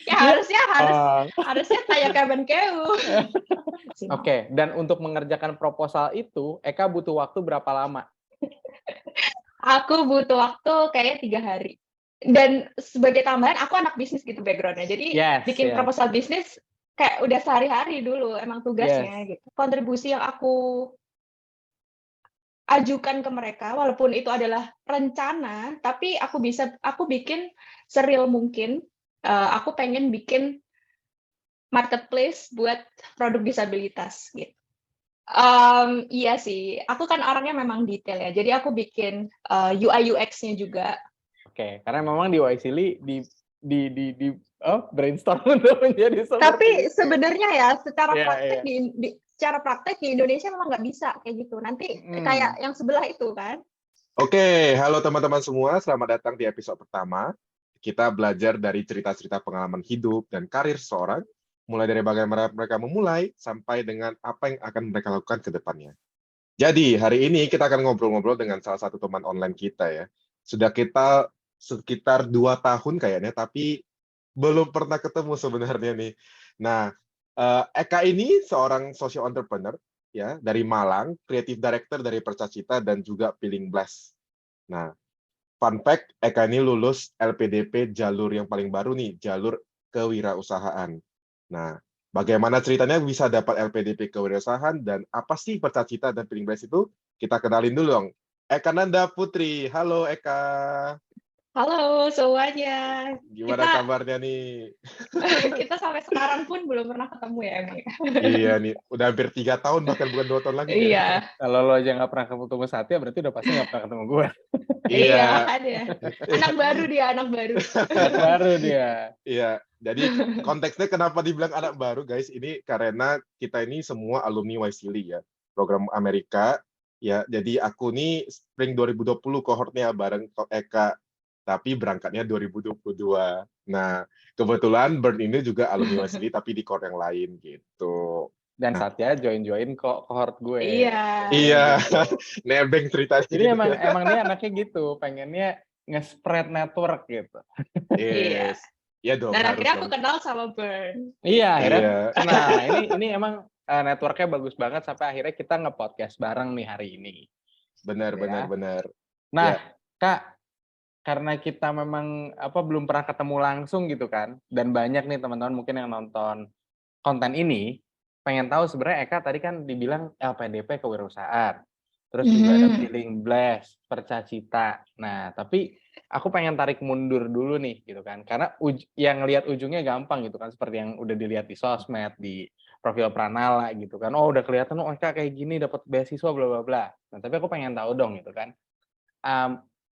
Ya Iya harusnya kayak Kemenkeu. Oke, dan untuk mengerjakan proposal itu, Eka butuh waktu berapa lama? Aku butuh waktu kayaknya 3 hari. Dan sebagai tambahan, aku anak bisnis gitu background-nya. Jadi Yes. bikin proposal bisnis kayak udah sehari-hari dulu emang tugasnya gitu. Kontribusi yang aku ajukan ke mereka, walaupun itu adalah rencana, tapi aku bikin seril mungkin. Aku pengen bikin marketplace buat produk disabilitas gitu. Iya sih, aku kan orangnya memang detail ya. Jadi aku bikin UI UX-nya juga. Oke, karena memang di Waisili di brainstorm untuk menjadi seperti Tapi itu. sebenarnya ya, secara praktek di Indonesia memang nggak bisa kayak gitu. Nanti kayak yang sebelah itu kan. Oke, halo teman-teman semua, selamat datang di episode pertama. Kita belajar dari cerita-cerita pengalaman hidup dan karir seseorang, mulai dari bagaimana mereka memulai, sampai dengan apa yang akan mereka lakukan ke depannya. Jadi, hari ini kita akan ngobrol-ngobrol dengan salah satu teman online kita ya. Sudah kita sekitar 2 tahun kayaknya, tapi belum pernah ketemu sebenarnya nih. Nah, Eka ini seorang social entrepreneur ya dari Malang, creative director dari Percacita dan juga Feeling Blast. Nah, fun fact, Eka ini lulus LPDP jalur yang paling baru nih, jalur kewirausahaan. Nah, bagaimana ceritanya bisa dapat LPDP kewirausahaan dan apa sih Percacita dan Feeling Blast itu? Kita kenalin dulu dong. Eka Nanda Putri. Halo Eka. Halo semuanya. Gimana kabarnya nih? Kita sampai sekarang pun belum pernah ketemu ya emang. Iya nih, udah hampir 3 tahun, bahkan bukan 2 tahun lagi. Iya. Kalau lo aja nggak pernah ketemu Satya, berarti udah pasti nggak pernah ketemu gue. Iya, makanya. Anak baru dia, anak baru. Anak baru dia. Iya, jadi konteksnya kenapa dibilang anak baru, guys? Ini karena kita ini semua alumni Waisili ya, program Amerika. Ya, jadi aku nih Spring 2020 kohortnya bareng Eka, tapi berangkatnya 2022. Nah, kebetulan Burn ini juga alumni Waisili, tapi di kohort yang lain gitu. Dan Nah, Satya join ke kohort gue. Iya, nebeng ceritanya. Jadi emang dia anaknya gitu, pengennya nge-spread network gitu. Yes. Iya dong, Dan harus akhirnya dong. aku kenal sama Burn. Iya, akhirnya kenal. Ini emang networknya bagus banget sampai akhirnya kita nge-podcast bareng nih hari ini. Benar. Nah, Kak, karena kita memang belum pernah ketemu langsung gitu kan, dan banyak nih teman-teman mungkin yang nonton konten ini, pengen tahu sebenarnya Eka tadi kan dibilang LPDP kewirausahaan, terus juga ada Feeling Blast, Percacita. Nah, tapi aku pengen tarik mundur dulu nih gitu kan, karena yang lihat ujungnya gampang gitu kan, seperti yang udah dilihat di sosmed, di profil Pranala gitu kan, oh udah kelihatan oh Eka kayak gini dapat beasiswa bla bla bla. Nah, tapi aku pengen tahu dong gitu kan,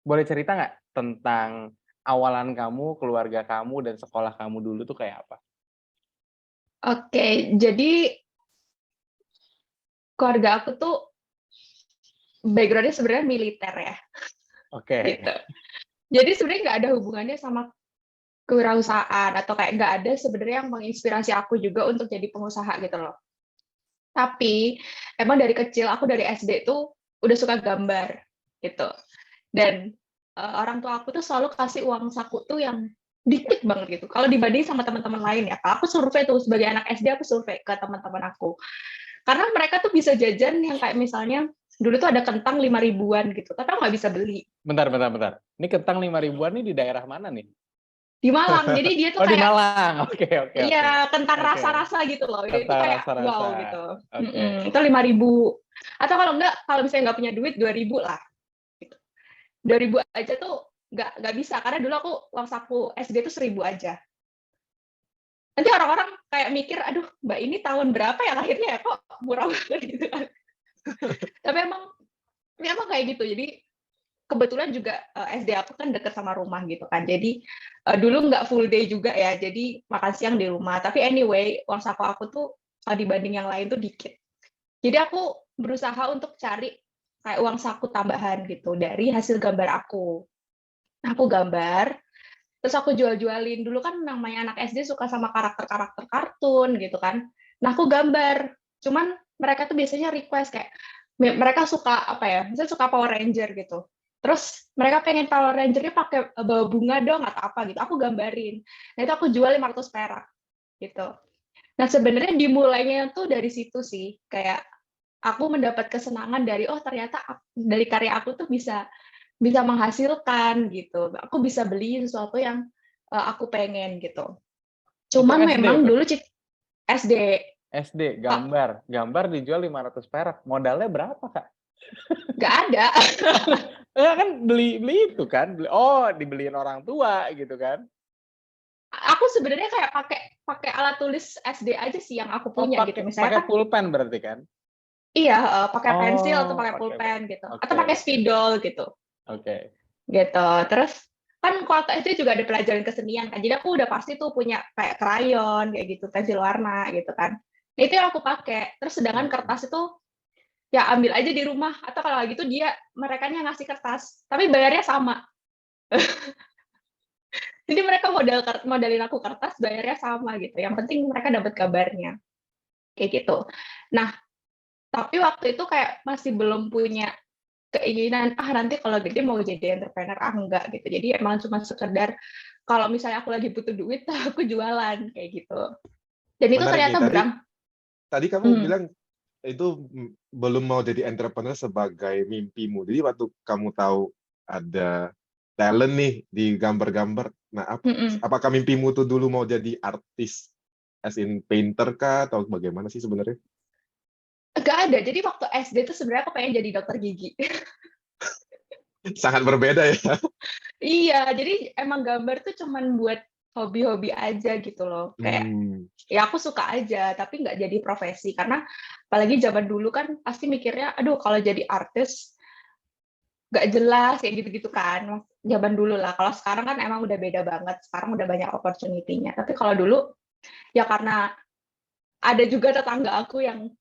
boleh cerita nggak tentang awalan kamu, keluarga kamu, dan sekolah kamu dulu tuh kayak apa? Oke, jadi keluarga aku tuh background-nya sebenarnya militer ya. Oke. Gitu. Jadi sebenarnya nggak ada hubungannya sama kewirausahaan atau kayak nggak ada sebenarnya yang menginspirasi aku juga untuk jadi pengusaha gitu loh. Tapi emang dari kecil aku dari SD tuh udah suka gambar gitu. Dan orang tua aku tuh selalu kasih uang saku tuh yang dikit banget gitu. Kalau dibanding sama teman-teman lain ya, aku survei tuh sebagai anak SD aku survei ke teman-teman aku. Karena mereka tuh bisa jajan yang kayak misalnya dulu tuh ada kentang 5 ribuan gitu, tapi aku nggak bisa beli. Bentar. Ini kentang 5 ribuan nih di daerah mana nih? Di Malang, jadi dia tuh kayak... di Malang, oke. Iya, kentang rasa-rasa gitu loh. Itu kayak rasa-rasa. wow gitu. Itu 5 ribu. Atau kalau misalnya nggak punya duit 2 ribu lah. Gitu. 2 ribu aja tuh nggak bisa, karena dulu aku uang saku SD tuh 1.000 aja. Nanti orang-orang kayak mikir, aduh mbak ini tahun berapa ya lahirnya ya, kok murah banget gitu kan. Tapi emang kayak gitu. Jadi kebetulan juga SD aku kan dekat sama rumah gitu kan. Jadi dulu nggak full day juga ya. Jadi makan siang di rumah. Tapi anyway, uang saku aku tuh dibanding yang lain tuh dikit. Jadi aku berusaha untuk cari kayak uang saku tambahan gitu dari hasil gambar aku. Aku gambar, terus aku jual-jualin. Dulu kan namanya anak SD suka sama karakter-karakter kartun gitu kan. Nah aku gambar. Cuman mereka tuh biasanya request kayak mereka suka apa ya? Misalnya suka Power Ranger gitu. Terus mereka pengen Power Ranger-nya pakai bawa bunga dong atau apa gitu. Aku gambarin. Nah itu aku jual 500 perak gitu. Nah sebenarnya dimulainya tuh dari situ sih. Kayak aku mendapat kesenangan dari ternyata dari karya aku tuh bisa menghasilkan gitu. Aku bisa beli sesuatu yang aku pengen gitu. Itu Cuman SD memang tuh. dulu SD SD gambar dijual 500 perak. Modalnya berapa, Kak? nggak ada. Ya kan beli itu kan. Dibeliin orang tua gitu kan. Aku sebenarnya kayak pakai alat tulis SD aja sih yang aku punya gitu. Misalnya pakai kan pulpen berarti kan? iya, pakai pensil atau pakai Pakai pulpen gitu. Atau Oke. pakai spidol gitu. Oke. Gitu. Terus kan kalau itu juga ada pelajaran kesenian kan. Jadi aku udah pasti tuh punya kayak krayon kayak gitu, pensil warna gitu kan. Nah, itu yang aku pakai. Terus sedangkan kertas itu ya ambil aja di rumah atau kalau gitu mereka ngasih kertas, tapi bayarnya sama. Jadi mereka modalin aku kertas, bayarnya sama gitu. Yang penting mereka dapat kabarnya. Kayak gitu. Nah, tapi waktu itu kayak masih belum punya keinginan nanti kalau gede mau jadi entrepreneur enggak gitu. Jadi emang cuma sekedar kalau misalnya aku lagi butuh duit aku jualan kayak gitu. Dan itu Menarik nih. ternyata Tadi kamu bilang itu belum mau jadi entrepreneur sebagai mimpimu. Jadi waktu kamu tahu ada talent nih di gambar-gambar, nah apakah mimpimu tuh dulu mau jadi artis, as in painter kah atau bagaimana sih sebenarnya? Nggak ada. Jadi waktu SD tuh sebenarnya aku pengen jadi dokter gigi. Sangat berbeda ya. Iya, jadi emang gambar tuh cuman buat hobi-hobi aja gitu loh. Kayak ya aku suka aja, tapi nggak jadi profesi. Karena apalagi zaman dulu kan pasti mikirnya, aduh kalau jadi artis nggak jelas kayak gitu-gitu kan. Zaman dulu lah. Kalau sekarang kan emang udah beda banget. Sekarang udah banyak opportunity-nya. Tapi kalau dulu ya karena ada juga tetangga aku yang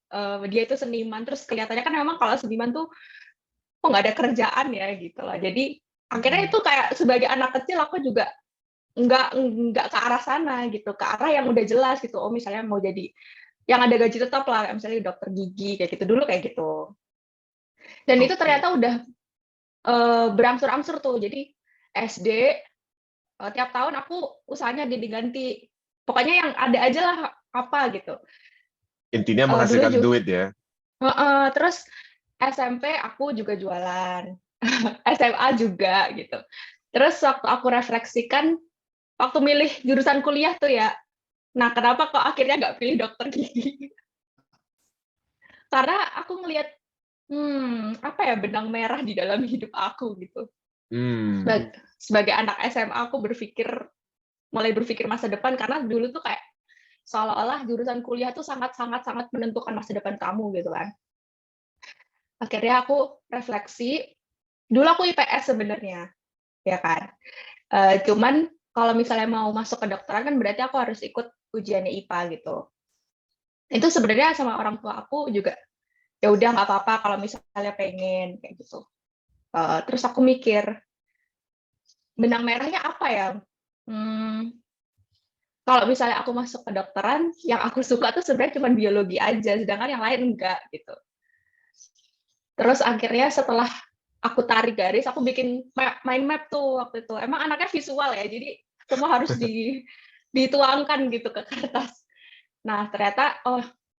dia itu seniman, terus kelihatannya kan memang kalau seniman tuh kok nggak ada kerjaan ya gitu loh. Jadi akhirnya itu kayak sebagai anak kecil aku juga nggak ke arah sana gitu, ke arah yang udah jelas gitu. Oh misalnya mau jadi yang ada gaji tetap lah, misalnya dokter gigi kayak gitu dulu kayak gitu. Dan itu ternyata udah berangsur-angsur tuh. Jadi SD tiap tahun aku usahanya diganti. Pokoknya yang ada aja lah apa gitu. Intinya Dulu menghasilkan juga. duit ya. Terus SMP aku juga jualan, SMA juga gitu. Terus waktu aku refleksikan, waktu milih jurusan kuliah tuh ya, nah kenapa kok akhirnya nggak pilih dokter gigi? Karena aku ngelihat, apa ya benang merah di dalam hidup aku gitu. Sebagai anak SMA aku mulai berpikir masa depan karena dulu tuh kayak seolah-olah jurusan kuliah tuh sangat menentukan masa depan kamu gitu kan. Akhirnya aku refleksi, dulu aku IPS sebenarnya, ya kan. Cuman kalau misalnya mau masuk ke kedokteran kan berarti aku harus ikut ujiannya IPA gitu. Itu sebenarnya sama orang tua aku juga ya udah nggak apa-apa kalau misalnya pengen kayak gitu. Terus aku mikir benang merahnya apa ya? Kalau misalnya aku masuk ke kedokteran, yang aku suka tuh sebenarnya cuma biologi aja, sedangkan yang lain enggak gitu. Terus akhirnya setelah aku tarik garis, aku bikin mind map tuh waktu itu. Emang anaknya visual ya, jadi semua harus dituangkan gitu ke kertas. Nah ternyata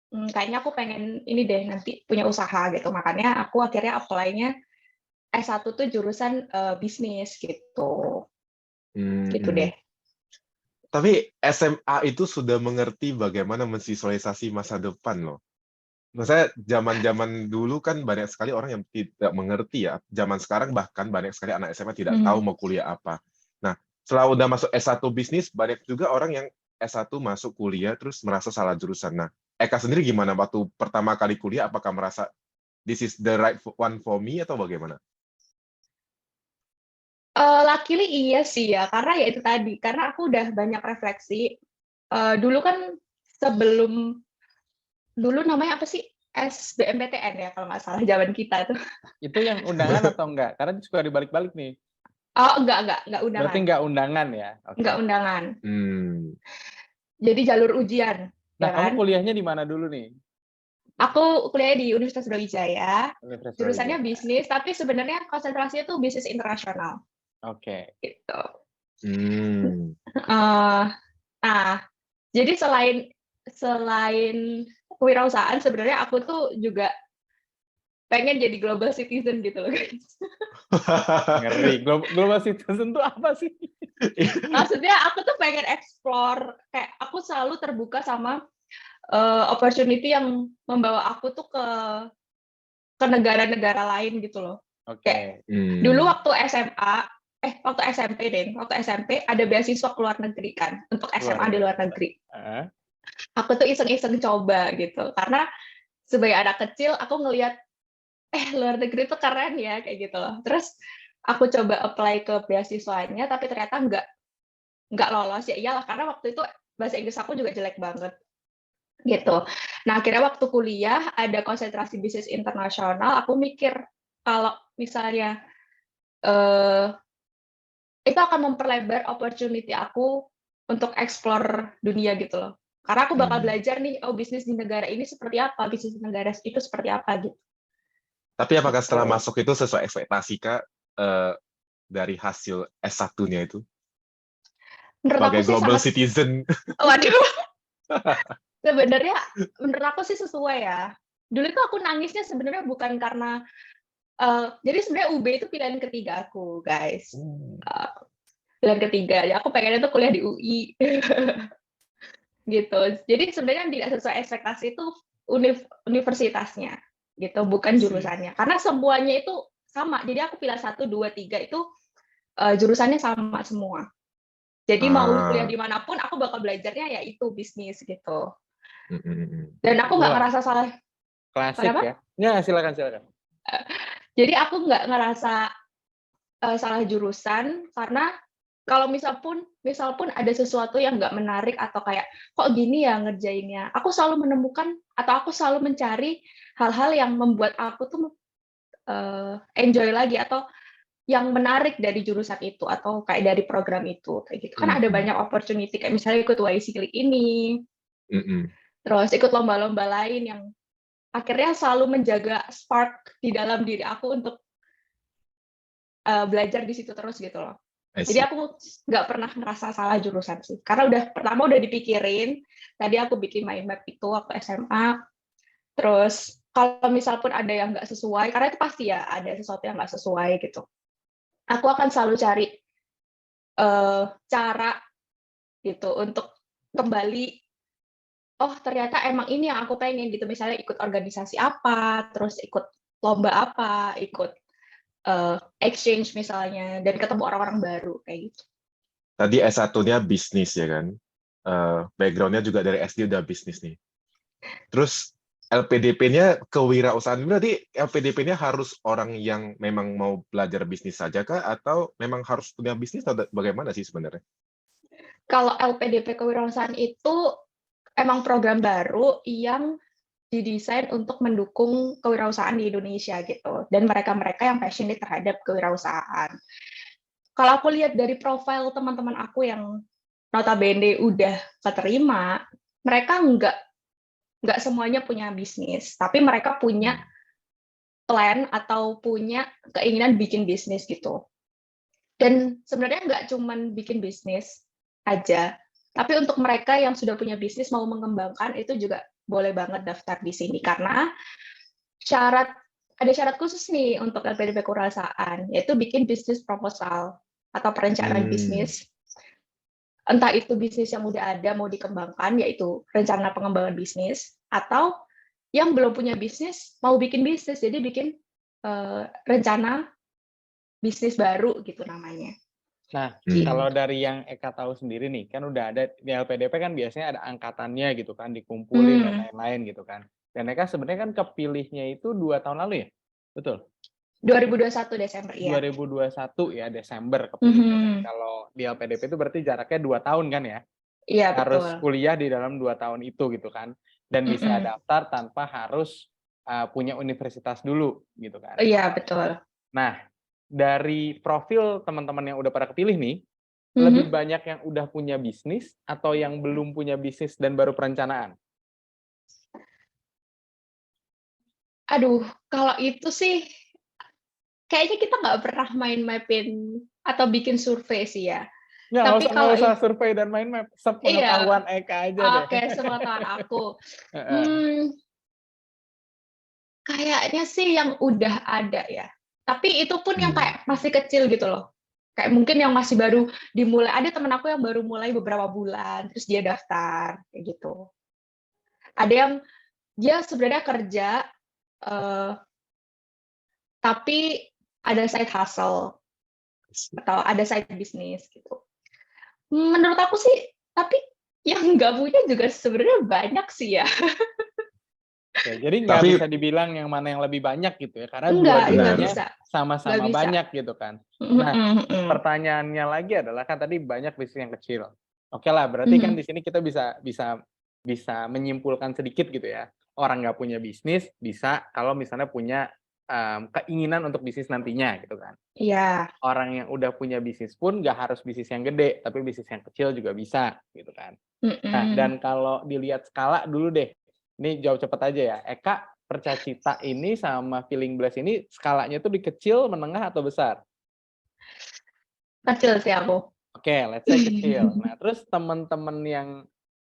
kayaknya aku pengen ini deh nanti punya usaha gitu. Makanya aku akhirnya apply-nya S1 tuh jurusan bisnis gitu. Gitu deh. Tapi SMA itu sudah mengerti bagaimana menvisualisasi masa depan loh. Maksudnya zaman-zaman dulu kan banyak sekali orang yang tidak mengerti ya. Zaman sekarang bahkan banyak sekali anak SMA tidak tahu mau kuliah apa. Nah, setelah udah masuk S1 bisnis, banyak juga orang yang S1 masuk kuliah terus merasa salah jurusan. Nah, Eka sendiri gimana waktu pertama kali kuliah? Apakah merasa this is the right one for me atau bagaimana? Luckily iya sih ya, karena ya itu tadi, karena aku udah banyak refleksi. Dulu kan dulu namanya apa sih? SBMPTN ya kalau nggak salah zaman kita tuh. Itu yang undangan atau enggak? Karena suka dibalik-balik nih. Oh enggak undangan. Berarti enggak undangan ya? Okay. Enggak undangan. Jadi jalur ujian. Nah, ya kamu kan? kuliahnya di mana dulu nih? Aku kuliah di Universitas Brawijaya, Universitas jurusannya Brawijaya. bisnis, tapi sebenarnya konsentrasinya tuh bisnis internasional Oke. gitu. Hmm. Eh, nah, jadi selain kewirausahaan, sebenarnya aku tuh juga pengen jadi global citizen gitu loh, guys. Ngeri. Global citizen tuh apa sih? Maksudnya aku tuh pengen explore, kayak aku selalu terbuka sama opportunity yang membawa aku tuh ke negara-negara lain gitu loh. Kayak Oke. dulu waktu waktu SMP deh, waktu SMP ada beasiswa ke luar negeri kan, untuk SMA di luar negeri. Aku tuh iseng-iseng coba gitu, karena sebagai anak kecil aku ngelihat luar negeri tuh keren ya kayak gitu loh. Terus aku coba apply ke beasiswanya, tapi ternyata nggak lolos. Ya iyalah, karena waktu itu bahasa Inggris aku juga jelek banget gitu. Nah akhirnya waktu kuliah ada konsentrasi bisnis internasional, aku mikir kalau misalnya itu akan memperlebar opportunity aku untuk explore dunia gitu loh. Karena aku bakal belajar nih, oh bisnis di negara ini seperti apa, bisnis di negara itu seperti apa gitu. Tapi apakah setelah Gitu. masuk itu sesuai ekspektasi Kak, dari hasil S1-nya itu? Menurut aku Sebagai sih global citizen. waduh, sebenarnya menurut aku sih sesuai ya. Dulu tuh aku nangisnya sebenarnya bukan karena, jadi sebenarnya UB itu pilihan ketiga aku, guys. Pilihan ketiga, ya aku pengennya tuh kuliah di UI. Gitu. Jadi sebenarnya tidak sesuai ekspektasi itu universitasnya, gitu, bukan jurusannya. Karena semuanya itu sama. Jadi aku pilih 1, 2, 3 itu jurusannya sama semua. Jadi mau kuliah dimanapun, aku bakal belajarnya ya itu bisnis gitu. Dan aku nggak Wah, ngerasa salah. klasik Kenapa? ya. Ya, silakan. Jadi aku nggak ngerasa salah jurusan, karena kalau misal pun ada sesuatu yang nggak menarik atau kayak kok gini ya ngerjainnya, aku selalu menemukan atau aku selalu mencari hal-hal yang membuat aku tuh enjoy lagi atau yang menarik dari jurusan itu atau kayak dari program itu kayak gitu. Kan ada banyak opportunity kayak misalnya ikut YC ini, terus ikut lomba-lomba lain yang akhirnya selalu menjaga spark di dalam diri aku untuk belajar di situ terus gitu loh. Jadi aku nggak pernah ngerasa salah jurusan sih, karena pertama udah dipikirin. Tadi aku bikin mind map itu waktu SMA. Terus kalau misal pun ada yang nggak sesuai, karena itu pasti ya ada sesuatu yang nggak sesuai gitu. Aku akan selalu cari cara gitu untuk kembali. Oh ternyata emang ini yang aku pengen gitu. Misalnya ikut organisasi apa, terus ikut lomba apa, ikut exchange misalnya, dan ketemu orang-orang baru kayak gitu. Tadi S1-nya bisnis ya kan? Background-nya juga dari SD udah bisnis nih. Terus LPDP-nya kewirausahaan, berarti LPDP-nya harus orang yang memang mau belajar bisnis saja kah? Atau memang harus punya bisnis atau bagaimana sih sebenarnya? Kalau LPDP kewirausahaan itu emang program baru yang didesain untuk mendukung kewirausahaan di Indonesia gitu, dan mereka-mereka yang passionate terhadap kewirausahaan. Kalau aku lihat dari profil teman-teman aku yang notabene udah keterima, mereka nggak semuanya punya bisnis, tapi mereka punya plan atau punya keinginan bikin bisnis gitu. Dan sebenarnya nggak cuman bikin bisnis aja, tapi untuk mereka yang sudah punya bisnis mau mengembangkan itu juga boleh banget daftar di sini, karena ada syarat khusus nih untuk LPDP kewirausahaan, yaitu bikin bisnis proposal atau perencanaan bisnis. Entah itu bisnis yang udah ada mau dikembangkan, yaitu rencana pengembangan bisnis, atau yang belum punya bisnis mau bikin bisnis, jadi bikin rencana bisnis baru gitu namanya. Nah, kalau dari yang Eka tahu sendiri nih, kan udah ada di LPDP kan biasanya ada angkatannya gitu kan, dikumpulin dan lain-lain gitu kan. Dan Eka sebenarnya kan kepilihnya itu 2 tahun lalu ya? Betul? 2021 Desember, ya. 2021 ya, Desember kepilihnya. Dan kalau di LPDP itu berarti jaraknya 2 tahun kan ya? Iya, Harus betul. kuliah di dalam 2 tahun itu gitu kan. Dan bisa daftar tanpa harus punya universitas dulu gitu kan. Iya, betul. Nah, dari profil teman-teman yang udah pada kepilih nih, lebih banyak yang udah punya bisnis atau yang belum punya bisnis dan baru perencanaan? Aduh, kalau itu sih kayaknya kita nggak pernah main mapin atau bikin survei sih ya. Nggak Tapi usah kalau survei dan mind map, iya, sepengetahuan Eka aja deh. oke, sepengetahuan aku. Heeh. Kayaknya sih yang udah ada ya. Tapi itu pun yang Hmm. kayak masih kecil gitu loh. Kayak mungkin yang masih baru dimulai. Ada temen aku yang baru mulai beberapa bulan, terus dia daftar kayak gitu. Ada yang dia sebenarnya kerja, tapi ada side hustle atau ada side business gitu. Menurut aku sih, tapi yang nggak punya juga sebenarnya banyak sih ya. Oke, jadi nggak Tapi bisa dibilang yang mana yang lebih banyak gitu ya, karena Nggak dua-duanya bisa. sama-sama Nggak bisa. banyak gitu kan. Nah, pertanyaannya lagi adalah kan tadi banyak bisnis yang kecil. Oke lah, berarti kan di sini kita bisa menyimpulkan sedikit gitu ya. Orang nggak punya bisnis bisa kalau misalnya punya keinginan untuk bisnis nantinya gitu kan. Iya. Orang yang udah punya bisnis pun nggak harus bisnis yang gede, tapi bisnis yang kecil juga bisa gitu kan. Nah, dan kalau dilihat skala dulu deh, ini jawab cepat aja ya. Eka, Percacita ini sama Feeling Blessed ini skalanya tuh di kecil, menengah, atau besar? Kecil sih aku. Oke, let's say kecil. Nah, terus teman-teman yang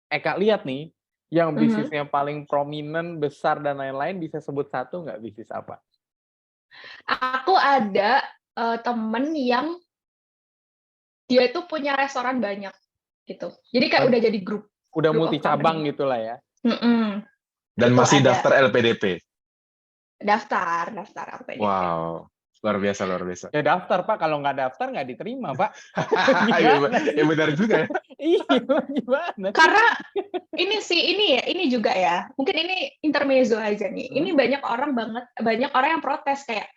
Eka lihat nih, yang bisnisnya paling prominent, besar, dan lain-lain, bisa sebut satu nggak bisnis apa? Aku ada temen yang dia itu punya restoran banyak gitu. Jadi kayak udah jadi grup. Udah Group multi of cabang company. gitulah ya. dan Itu masih ada. daftar LPDP. Daftar LPDP. Wow, luar biasa. Ya daftar Pak, kalau nggak daftar nggak diterima Pak. Ya benar juga ya. Iya, gimana? Karena ini juga ya. Mungkin ini intermezzo aja nih. Ini banyak orang yang protes kayak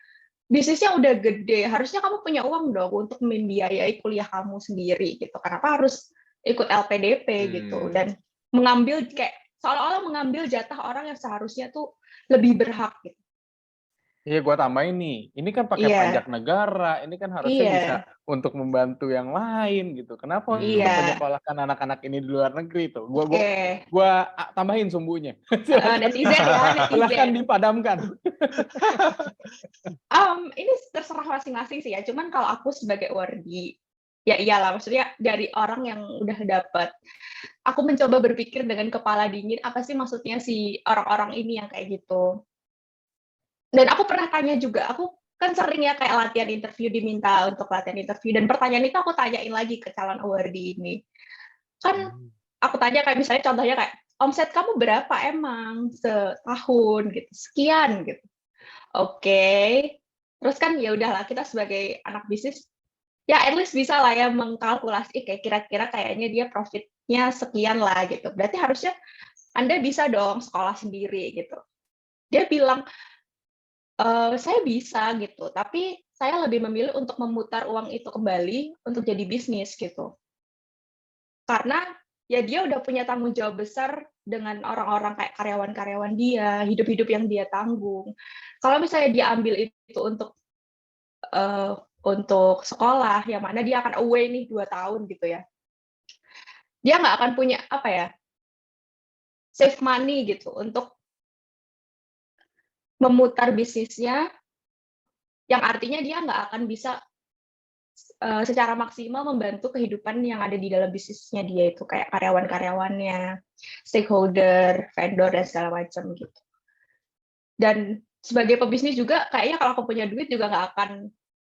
bisnisnya udah gede, harusnya kamu punya uang dong untuk membiayai kuliah kamu sendiri gitu. Kenapa harus ikut LPDP gitu dan mengambil kayak seolah-olah mengambil jatah orang yang seharusnya tuh lebih berhak gitu. Iya, gua tambahin nih. Ini kan pakai pajak negara, ini kan harusnya bisa untuk membantu yang lain gitu. Kenapa untuk menyekolahkan anak-anak ini di luar negeri tuh? Gua tambahin sumbunya. Netizen ya, Silahkan dipadamkan. Ini terserah masing-masing sih ya. Cuman kalau aku sebagai wardi, ya iyalah, maksudnya dari orang yang udah dapat, aku mencoba berpikir dengan kepala dingin, apa sih maksudnya si orang-orang ini yang kayak gitu. Dan aku pernah tanya juga, aku kan sering ya kayak latihan interview, diminta untuk latihan interview, dan pertanyaan itu aku tanyain lagi ke calon awardee ini. Kan aku tanya kayak misalnya contohnya kayak, omset kamu berapa emang setahun gitu, sekian gitu. Oke. Terus kan ya udahlah, kita sebagai anak bisnis ya at least bisa lah ya mengkalkulasi kayak kira-kira kayaknya dia profitnya sekian lah gitu. Berarti harusnya Anda bisa dong sekolah sendiri gitu. Dia bilang, saya bisa gitu, tapi saya lebih memilih untuk memutar uang itu kembali untuk jadi bisnis gitu. Karena ya dia udah punya tanggung jawab besar dengan orang-orang kayak karyawan-karyawan dia, hidup-hidup yang dia tanggung. Kalau misalnya dia ambil itu untuk sekolah, yang mana dia akan away nih 2 tahun gitu ya. Dia nggak akan punya apa ya, save money gitu untuk memutar bisnisnya, yang artinya dia nggak akan bisa secara maksimal membantu kehidupan yang ada di dalam bisnisnya dia itu, kayak karyawan-karyawannya, stakeholder, vendor, dan segala macam gitu. Dan sebagai pebisnis juga, kayaknya kalau aku punya duit juga nggak akan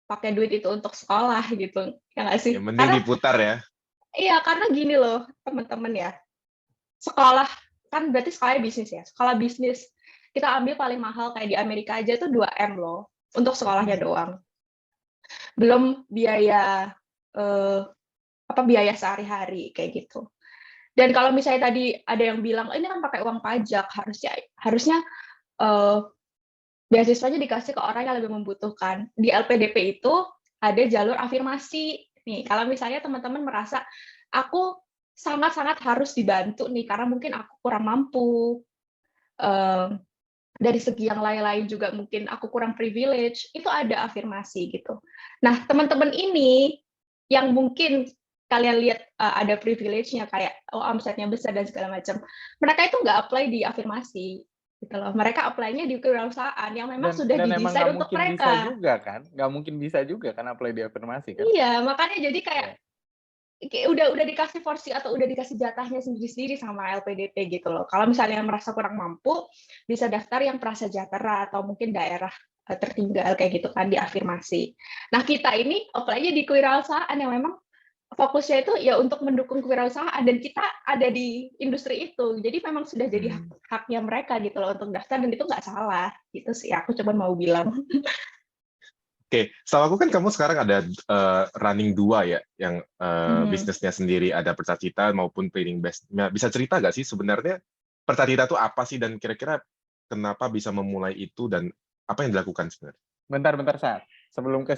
pakai duit itu untuk sekolah gitu, ya nggak sih? Yang penting diputar ya. Iya, karena gini loh teman-teman ya, sekolah kan berarti sekolah bisnis ya. Sekolah bisnis kita ambil paling mahal kayak di Amerika aja tuh 2M loh untuk sekolahnya doang. Belum biaya biaya sehari-hari kayak gitu. Dan kalau misalnya tadi ada yang bilang ini kan pakai uang pajak, harusnya beasiswanya dikasih ke orang yang lebih membutuhkan. Di LPDP itu ada jalur afirmasi. Nih, kalau misalnya teman-teman merasa aku sangat-sangat harus dibantu nih karena mungkin aku kurang mampu, dari segi yang lain-lain juga mungkin aku kurang privilege, itu ada afirmasi gitu. Nah, teman-teman ini yang mungkin kalian lihat ada privilege-nya kayak omsetnya besar dan segala macam, mereka itu nggak apply di afirmasi gitu loh. Mereka apply-nya di kewirausahaan yang memang sudah Dan emang didesain nggak untuk mungkin bisa mereka. juga kan? Nggak mungkin bisa juga kan apply di afirmasi kan? Iya, makanya jadi kayak Iya. udah dikasih porsi atau udah dikasih jatahnya sendiri-sendiri sama LPDP gitu loh. Kalau misalnya merasa kurang mampu, bisa daftar yang prasejahtera atau mungkin daerah tertinggal kayak gitu kan di afirmasi. Nah, kita ini apply-nya di kewirausahaan yang memang fokusnya itu ya untuk mendukung kewirausahaan dan kita ada di industri itu. Jadi memang sudah jadi haknya mereka gitu loh untuk daftar dan itu nggak salah. Gitu sih aku cuma mau bilang. Oke, setahu aku kan kamu sekarang ada running 2 ya, yang bisnisnya sendiri, ada Percacita maupun Trading Best. Nah, bisa cerita nggak sih sebenarnya Percacita itu apa sih dan kira-kira kenapa bisa memulai itu dan apa yang dilakukan sebenarnya? Bentar Sat. Sebelum ke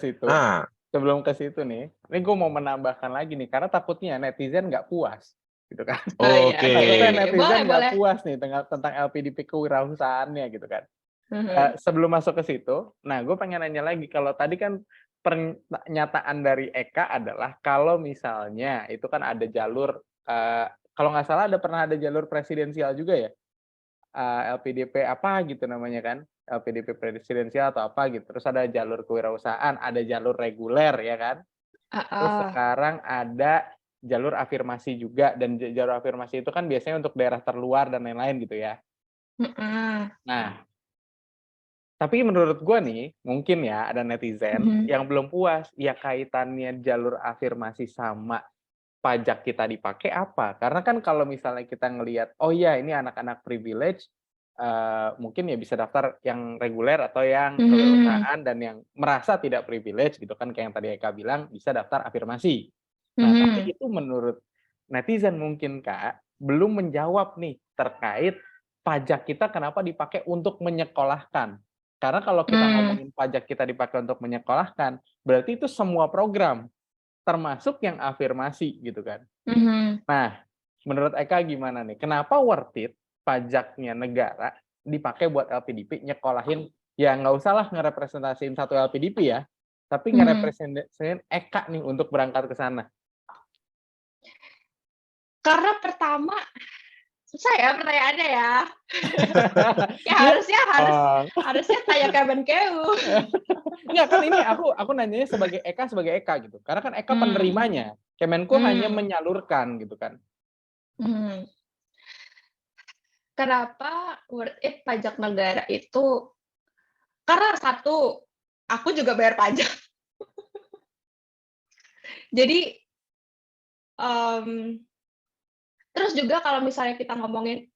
situ nih, ini gue mau menambahkan lagi nih, karena takutnya netizen nggak puas, gitu kan. Oh iya, Oke. Takutnya netizen nggak boleh. puas nih tentang LPDP kewirausahaannya gitu kan. Mhm. Sebelum masuk ke situ, nah gue pengen nanya lagi, kalau tadi kan pernyataan dari Eka adalah kalau misalnya itu kan ada jalur, kalau nggak salah pernah ada jalur presidensial juga ya, LPDP apa gitu namanya kan, LPDP presidensial atau apa gitu, terus ada jalur kewirausahaan, ada jalur reguler ya kan, terus sekarang ada jalur afirmasi juga, dan jalur afirmasi itu kan biasanya untuk daerah terluar dan lain-lain gitu ya. Nah, tapi menurut gue nih, mungkin ya ada netizen yang belum puas, ya kaitannya jalur afirmasi sama pajak kita dipakai apa? Karena kan kalau misalnya kita ngelihat, oh ya ini anak-anak privilege, mungkin ya bisa daftar yang reguler atau yang kewirausahaan, dan yang merasa tidak privilege gitu kan, kayak yang tadi Eka bilang, bisa daftar afirmasi. Nah, tapi itu menurut netizen mungkin Kak, belum menjawab nih terkait pajak kita kenapa dipakai untuk menyekolahkan. Karena kalau kita ngomongin pajak kita dipakai untuk menyekolahkan, berarti itu semua program, termasuk yang afirmasi gitu kan. Nah, menurut Eka gimana nih? Kenapa worth it pajaknya negara dipakai buat LPDP nyekolahin, ya nggak usah lah ngerepresentasiin satu LPDP ya, tapi ngerepresentasiin Eka nih untuk berangkat ke sana. Karena pertama susah ya pertanyaannya ya. Ya harusnya tanya Kemenkeu. Enggak kan, ini aku nanyanya sebagai Eka gitu. Karena kan Eka penerimanya, Kemenku hanya menyalurkan gitu kan. Kenapa worth it pajak negara itu? Karena satu, aku juga bayar pajak. Jadi terus juga kalau misalnya kita ngomongin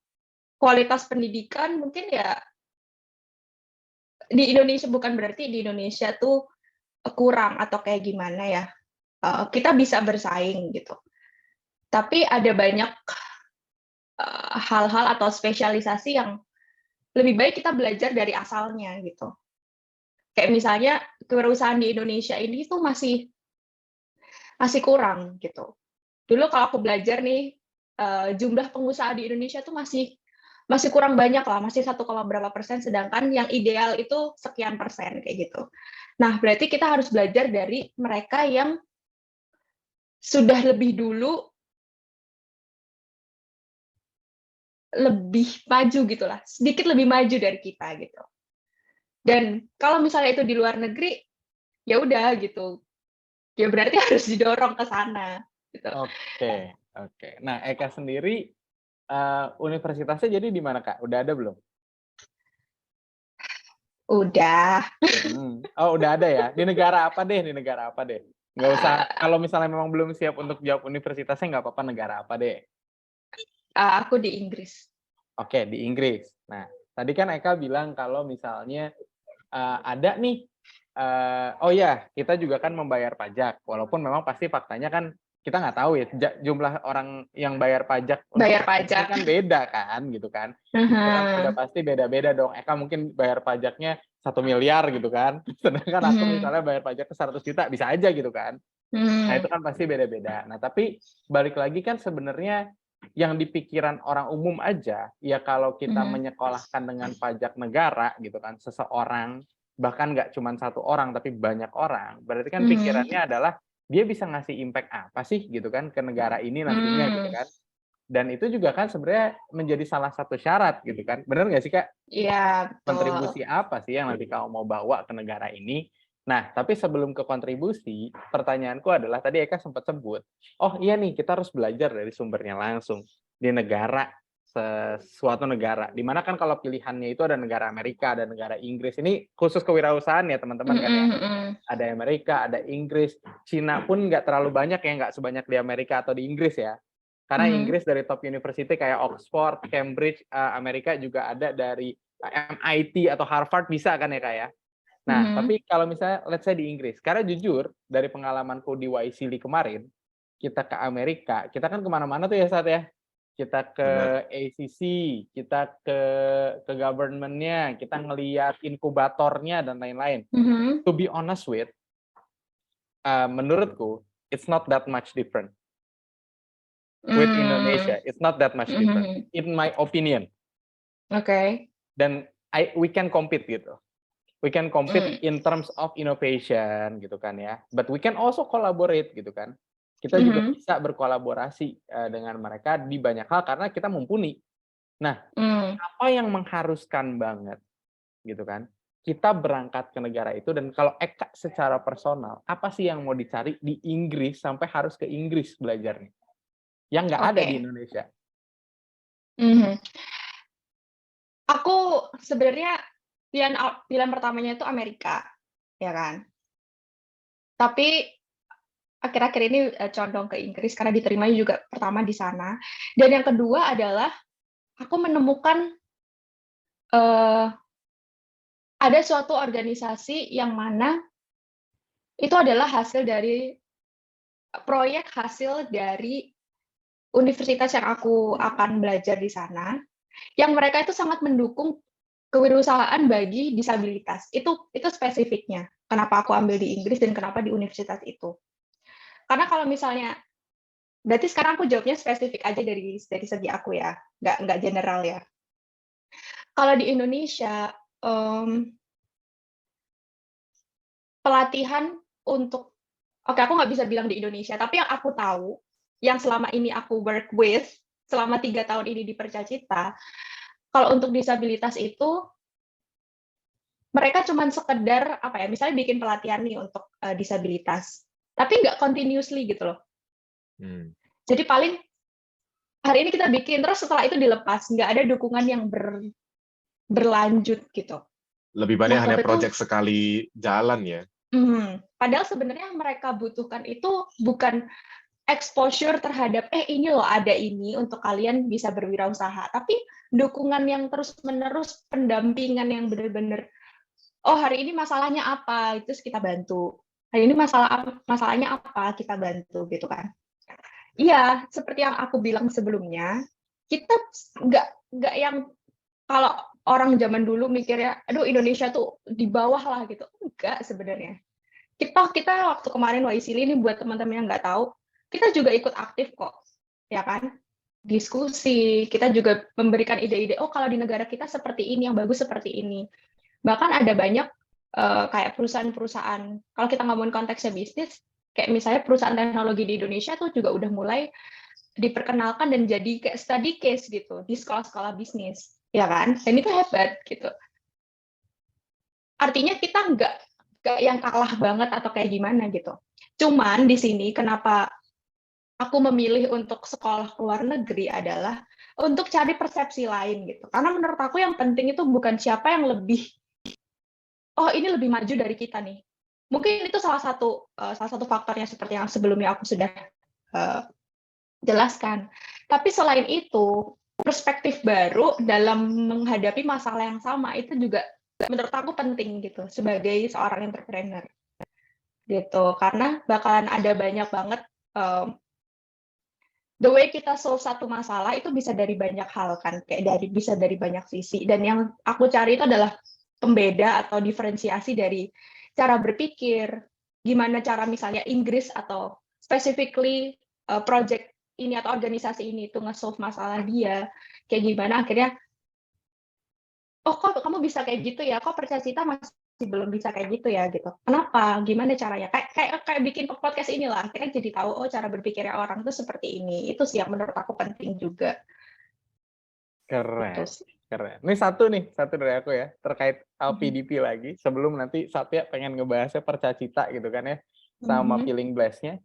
kualitas pendidikan, mungkin ya di Indonesia, bukan berarti di Indonesia tuh kurang atau kayak gimana ya. Kita bisa bersaing gitu. Tapi ada banyak hal-hal atau spesialisasi yang lebih baik kita belajar dari asalnya gitu. Kayak misalnya kewirausahaan di Indonesia ini tuh masih kurang gitu. Dulu kalau aku belajar nih, jumlah pengusaha di Indonesia tuh masih kurang banyak lah, masih 1, berapa persen, sedangkan yang ideal itu sekian persen kayak gitu. Nah, berarti kita harus belajar dari mereka yang sudah lebih dulu lebih maju gitulah, sedikit lebih maju dari kita gitu. Dan kalau misalnya itu di luar negeri, ya udah gitu. Ya berarti harus didorong ke sana gitu. Oke. Nah, Eka sendiri universitasnya jadi di mana Kak? Udah ada belum? Udah. Oh, udah ada ya. Di negara apa deh? Nggak usah, kalau misalnya memang belum siap untuk jawab universitasnya, nggak apa-apa, negara apa deh. Aku di Inggris. Oke, di Inggris. Nah, tadi kan Eka bilang kalau misalnya ada nih, oh ya, kita juga kan membayar pajak, walaupun memang pasti faktanya kan kita nggak tahu ya jumlah orang yang bayar pajak kan beda kan gitu kan. Udah pasti beda-beda dong. Eka mungkin bayar pajaknya 1 miliar gitu kan, sedangkan aku misalnya bayar pajaknya 100 juta, bisa aja gitu kan. Nah, itu kan pasti beda-beda. Nah, tapi balik lagi kan sebenarnya yang di pikiran orang umum aja, ya kalau kita menyekolahkan dengan pajak negara gitu kan, seseorang, bahkan nggak cuma 1 orang tapi banyak orang, berarti kan pikirannya adalah dia bisa ngasih impact apa sih gitu kan ke negara ini nantinya gitu kan. Dan itu juga kan sebenarnya menjadi salah satu syarat gitu kan. Benar nggak sih Kak? Iya, betul. Kontribusi apa sih yang nanti kamu mau bawa ke negara ini? Nah, tapi sebelum ke kontribusi, pertanyaanku adalah tadi Eka sempat sebut, oh iya nih kita harus belajar dari sumbernya langsung di negara, suatu negara. Dimana kan kalau pilihannya itu ada negara Amerika, ada negara Inggris. Ini khusus kewirausahaan ya teman-teman kan ya. Ada Amerika, ada Inggris, Cina pun nggak terlalu banyak ya, nggak sebanyak di Amerika atau di Inggris ya. Karena Inggris dari top university kayak Oxford, Cambridge, Amerika juga ada dari MIT atau Harvard bisa kan ya Kak ya. Nah, tapi kalau misalnya let's say di Inggris, karena jujur dari pengalamanku di YCL kemarin, kita ke Amerika, kita kan kemana-mana tuh ya saat ya. Kita ke ACC, kita ke government-nya, kita ngeliat inkubatornya dan lain-lain. To be honest with, menurutku, it's not that much different. With Indonesia, it's not that much different, in my opinion. Oke. Dan we can compete gitu. We can compete in terms of innovation gitu kan ya. But we can also collaborate gitu kan. Kita juga bisa berkolaborasi dengan mereka di banyak hal karena kita mumpuni. Nah, apa yang mengharuskan banget gitu kan? Kita berangkat ke negara itu dan kalau Eka secara personal, apa sih yang mau dicari di Inggris sampai harus ke Inggris belajarnya? Yang nggak ada di Indonesia. Aku sebenarnya pilihan pertamanya itu Amerika, ya kan. Tapi akhir-akhir ini condong ke Inggris karena diterimanya juga pertama di sana. Dan yang kedua adalah aku menemukan ada suatu organisasi yang mana itu adalah proyek hasil dari universitas yang aku akan belajar di sana, yang mereka itu sangat mendukung kewirausahaan bagi disabilitas. Itu spesifiknya. Kenapa aku ambil di Inggris dan kenapa di universitas itu. Karena kalau misalnya, berarti sekarang aku jawabnya spesifik aja dari segi aku ya, nggak general ya. Kalau di Indonesia, pelatihan untuk, aku nggak bisa bilang di Indonesia, tapi yang aku tahu, yang selama ini aku work with, selama 3 tahun ini di Percacita, kalau untuk disabilitas itu, mereka cuma sekedar, misalnya bikin pelatihan nih untuk disabilitas, tapi nggak continuously gitu loh. Jadi paling, hari ini kita bikin, terus setelah itu dilepas, nggak ada dukungan yang berlanjut gitu. Lebih banyak hanya proyek sekali jalan ya. Padahal sebenarnya yang mereka butuhkan itu bukan exposure terhadap ini loh ada ini untuk kalian bisa berwirausaha, tapi dukungan yang terus-menerus, pendampingan yang benar-benar hari ini masalahnya apa, itu kita bantu. Hari ini masalahnya apa, kita bantu gitu kan. Iya, seperti yang aku bilang sebelumnya, kita nggak yang kalau orang zaman dulu mikirnya, aduh Indonesia tuh di bawah lah gitu. Enggak sebenarnya. Kita waktu kemarin YCL ini buat teman-teman yang nggak tahu, kita juga ikut aktif kok, ya kan? Diskusi, kita juga memberikan ide-ide, kalau di negara kita seperti ini, yang bagus seperti ini. Bahkan ada banyak kayak perusahaan-perusahaan, kalau kita ngomongin konteksnya bisnis, kayak misalnya perusahaan teknologi di Indonesia tuh juga udah mulai diperkenalkan dan jadi kayak study case gitu di sekolah-sekolah bisnis, ya kan? Dan itu hebat gitu. Artinya kita nggak yang kalah banget atau kayak gimana gitu. Cuman di sini kenapa aku memilih untuk sekolah ke luar negeri adalah untuk cari persepsi lain gitu. Karena menurut aku yang penting itu bukan siapa yang lebih, ini lebih maju dari kita nih. Mungkin itu salah satu faktornya seperti yang sebelumnya aku sudah jelaskan. Tapi selain itu, perspektif baru dalam menghadapi masalah yang sama itu juga menurut aku penting gitu sebagai seorang entrepreneur. Gitu. Karena bakalan ada banyak banget the way kita solve satu masalah itu bisa dari banyak hal kan, bisa dari banyak sisi. Dan yang aku cari itu adalah pembeda atau diferensiasi dari cara berpikir, gimana cara misalnya Inggris atau specifically project ini atau organisasi ini itu nge-solve masalah dia, kayak gimana akhirnya, kok kamu bisa kayak gitu ya, kok Percacita masih belum bisa kayak gitu ya gitu. Kenapa? Gimana caranya? Kayak bikin podcast inilah. Kita kan jadi tahu oh cara berpikirnya orang tuh seperti ini. Itu sih yang menurut aku penting juga. Gitu Keren, sih. keren. Ini satu dari aku ya, terkait LPDP lagi. Sebelum nanti Satya pengen ngebahasnya Percacita gitu kan ya, sama Mhm. Feeling Blessed-nya.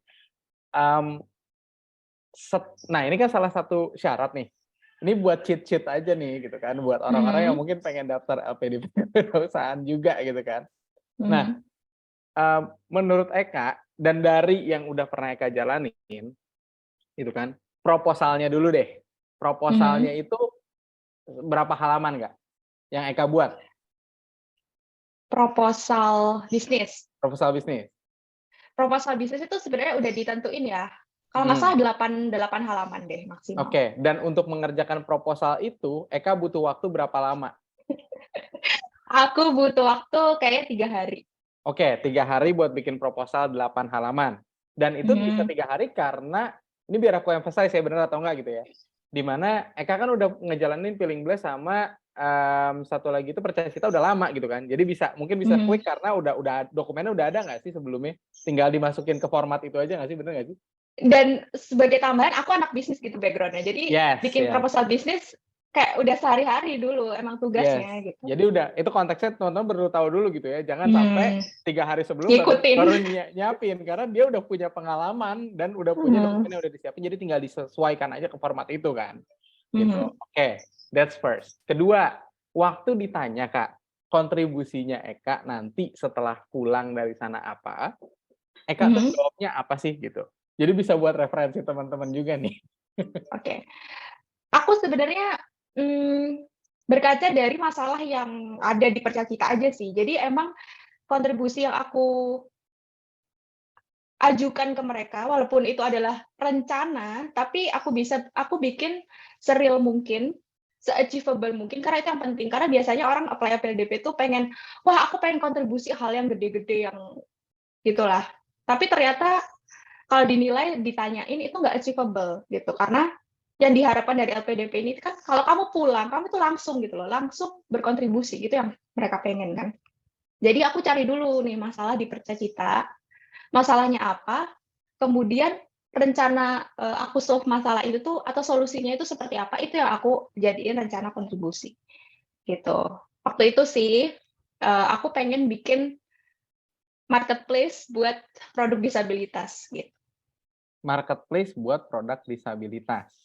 Nah, ini kan salah satu syarat nih. Ini buat cheat-cheat aja nih gitu kan, buat orang-orang yang Mhm. mungkin pengen daftar LPDP perusahaan juga gitu kan. Nah, Mhm. menurut Eka dan dari yang udah pernah Eka jalanin, itu kan, proposalnya dulu deh. Proposalnya Mhm. itu berapa halaman nggak yang Eka buat? Proposal bisnis. Proposal bisnis. Proposal bisnis itu sebenarnya udah ditentuin ya. Kalau nggak Hmm. salah 8 halaman deh maksimal. Oke, dan untuk mengerjakan proposal itu, Eka butuh waktu berapa lama? Aku butuh waktu kayaknya 3 hari. Oke, 3 hari buat bikin proposal 8 halaman. Dan itu bisa 3 hari karena, ini biar aku emphasize ya benar atau enggak gitu ya. Dimana Eka kan udah ngejalanin Feeling Blessed sama satu lagi itu Percacita udah lama gitu kan. Jadi mungkin bisa quick karena udah dokumennya udah ada nggak sih sebelumnya? Tinggal dimasukin ke format itu aja nggak sih, bener nggak sih? Dan sebagai tambahan aku anak bisnis gitu background-nya. Jadi Yes, bikin yes. proposal bisnis kayak udah sehari-hari dulu emang tugasnya gitu. Jadi udah itu konteksnya teman-teman perlu tahu dulu gitu ya. Jangan sampai 3 hari sebelum Ngikutin. baru nyiapin karena dia udah punya pengalaman dan udah punya dokumennya udah disiapin. Jadi tinggal disesuaikan aja ke format itu kan. Gitu. Oke, that's first. Kedua, waktu ditanya Kak, kontribusinya Eka nanti setelah pulang dari sana apa? Eka tuh jawabnya apa sih gitu. Jadi bisa buat referensi teman-teman juga nih. Oke. Aku sebenarnya berkaca dari masalah yang ada di Percacita aja sih. Jadi emang kontribusi yang aku ajukan ke mereka, walaupun itu adalah rencana, tapi aku bikin se-real mungkin, se-achievable mungkin, karena itu yang penting. Karena biasanya orang apply LPDP itu pengen, wah aku pengen kontribusi hal yang gede-gede yang gitulah. Tapi ternyata kalau dinilai, ditanyain itu nggak achievable gitu. Karena yang diharapkan dari LPDP ini kan kalau kamu pulang, kamu tuh langsung gitu loh, langsung berkontribusi gitu yang mereka pengen kan. Jadi aku cari dulu nih masalah di Percacita, masalahnya apa, kemudian rencana aku solve masalah itu tuh atau solusinya itu seperti apa, itu yang aku jadiin rencana kontribusi gitu. Waktu itu sih aku pengen bikin marketplace buat produk disabilitas gitu. Marketplace buat produk disabilitas.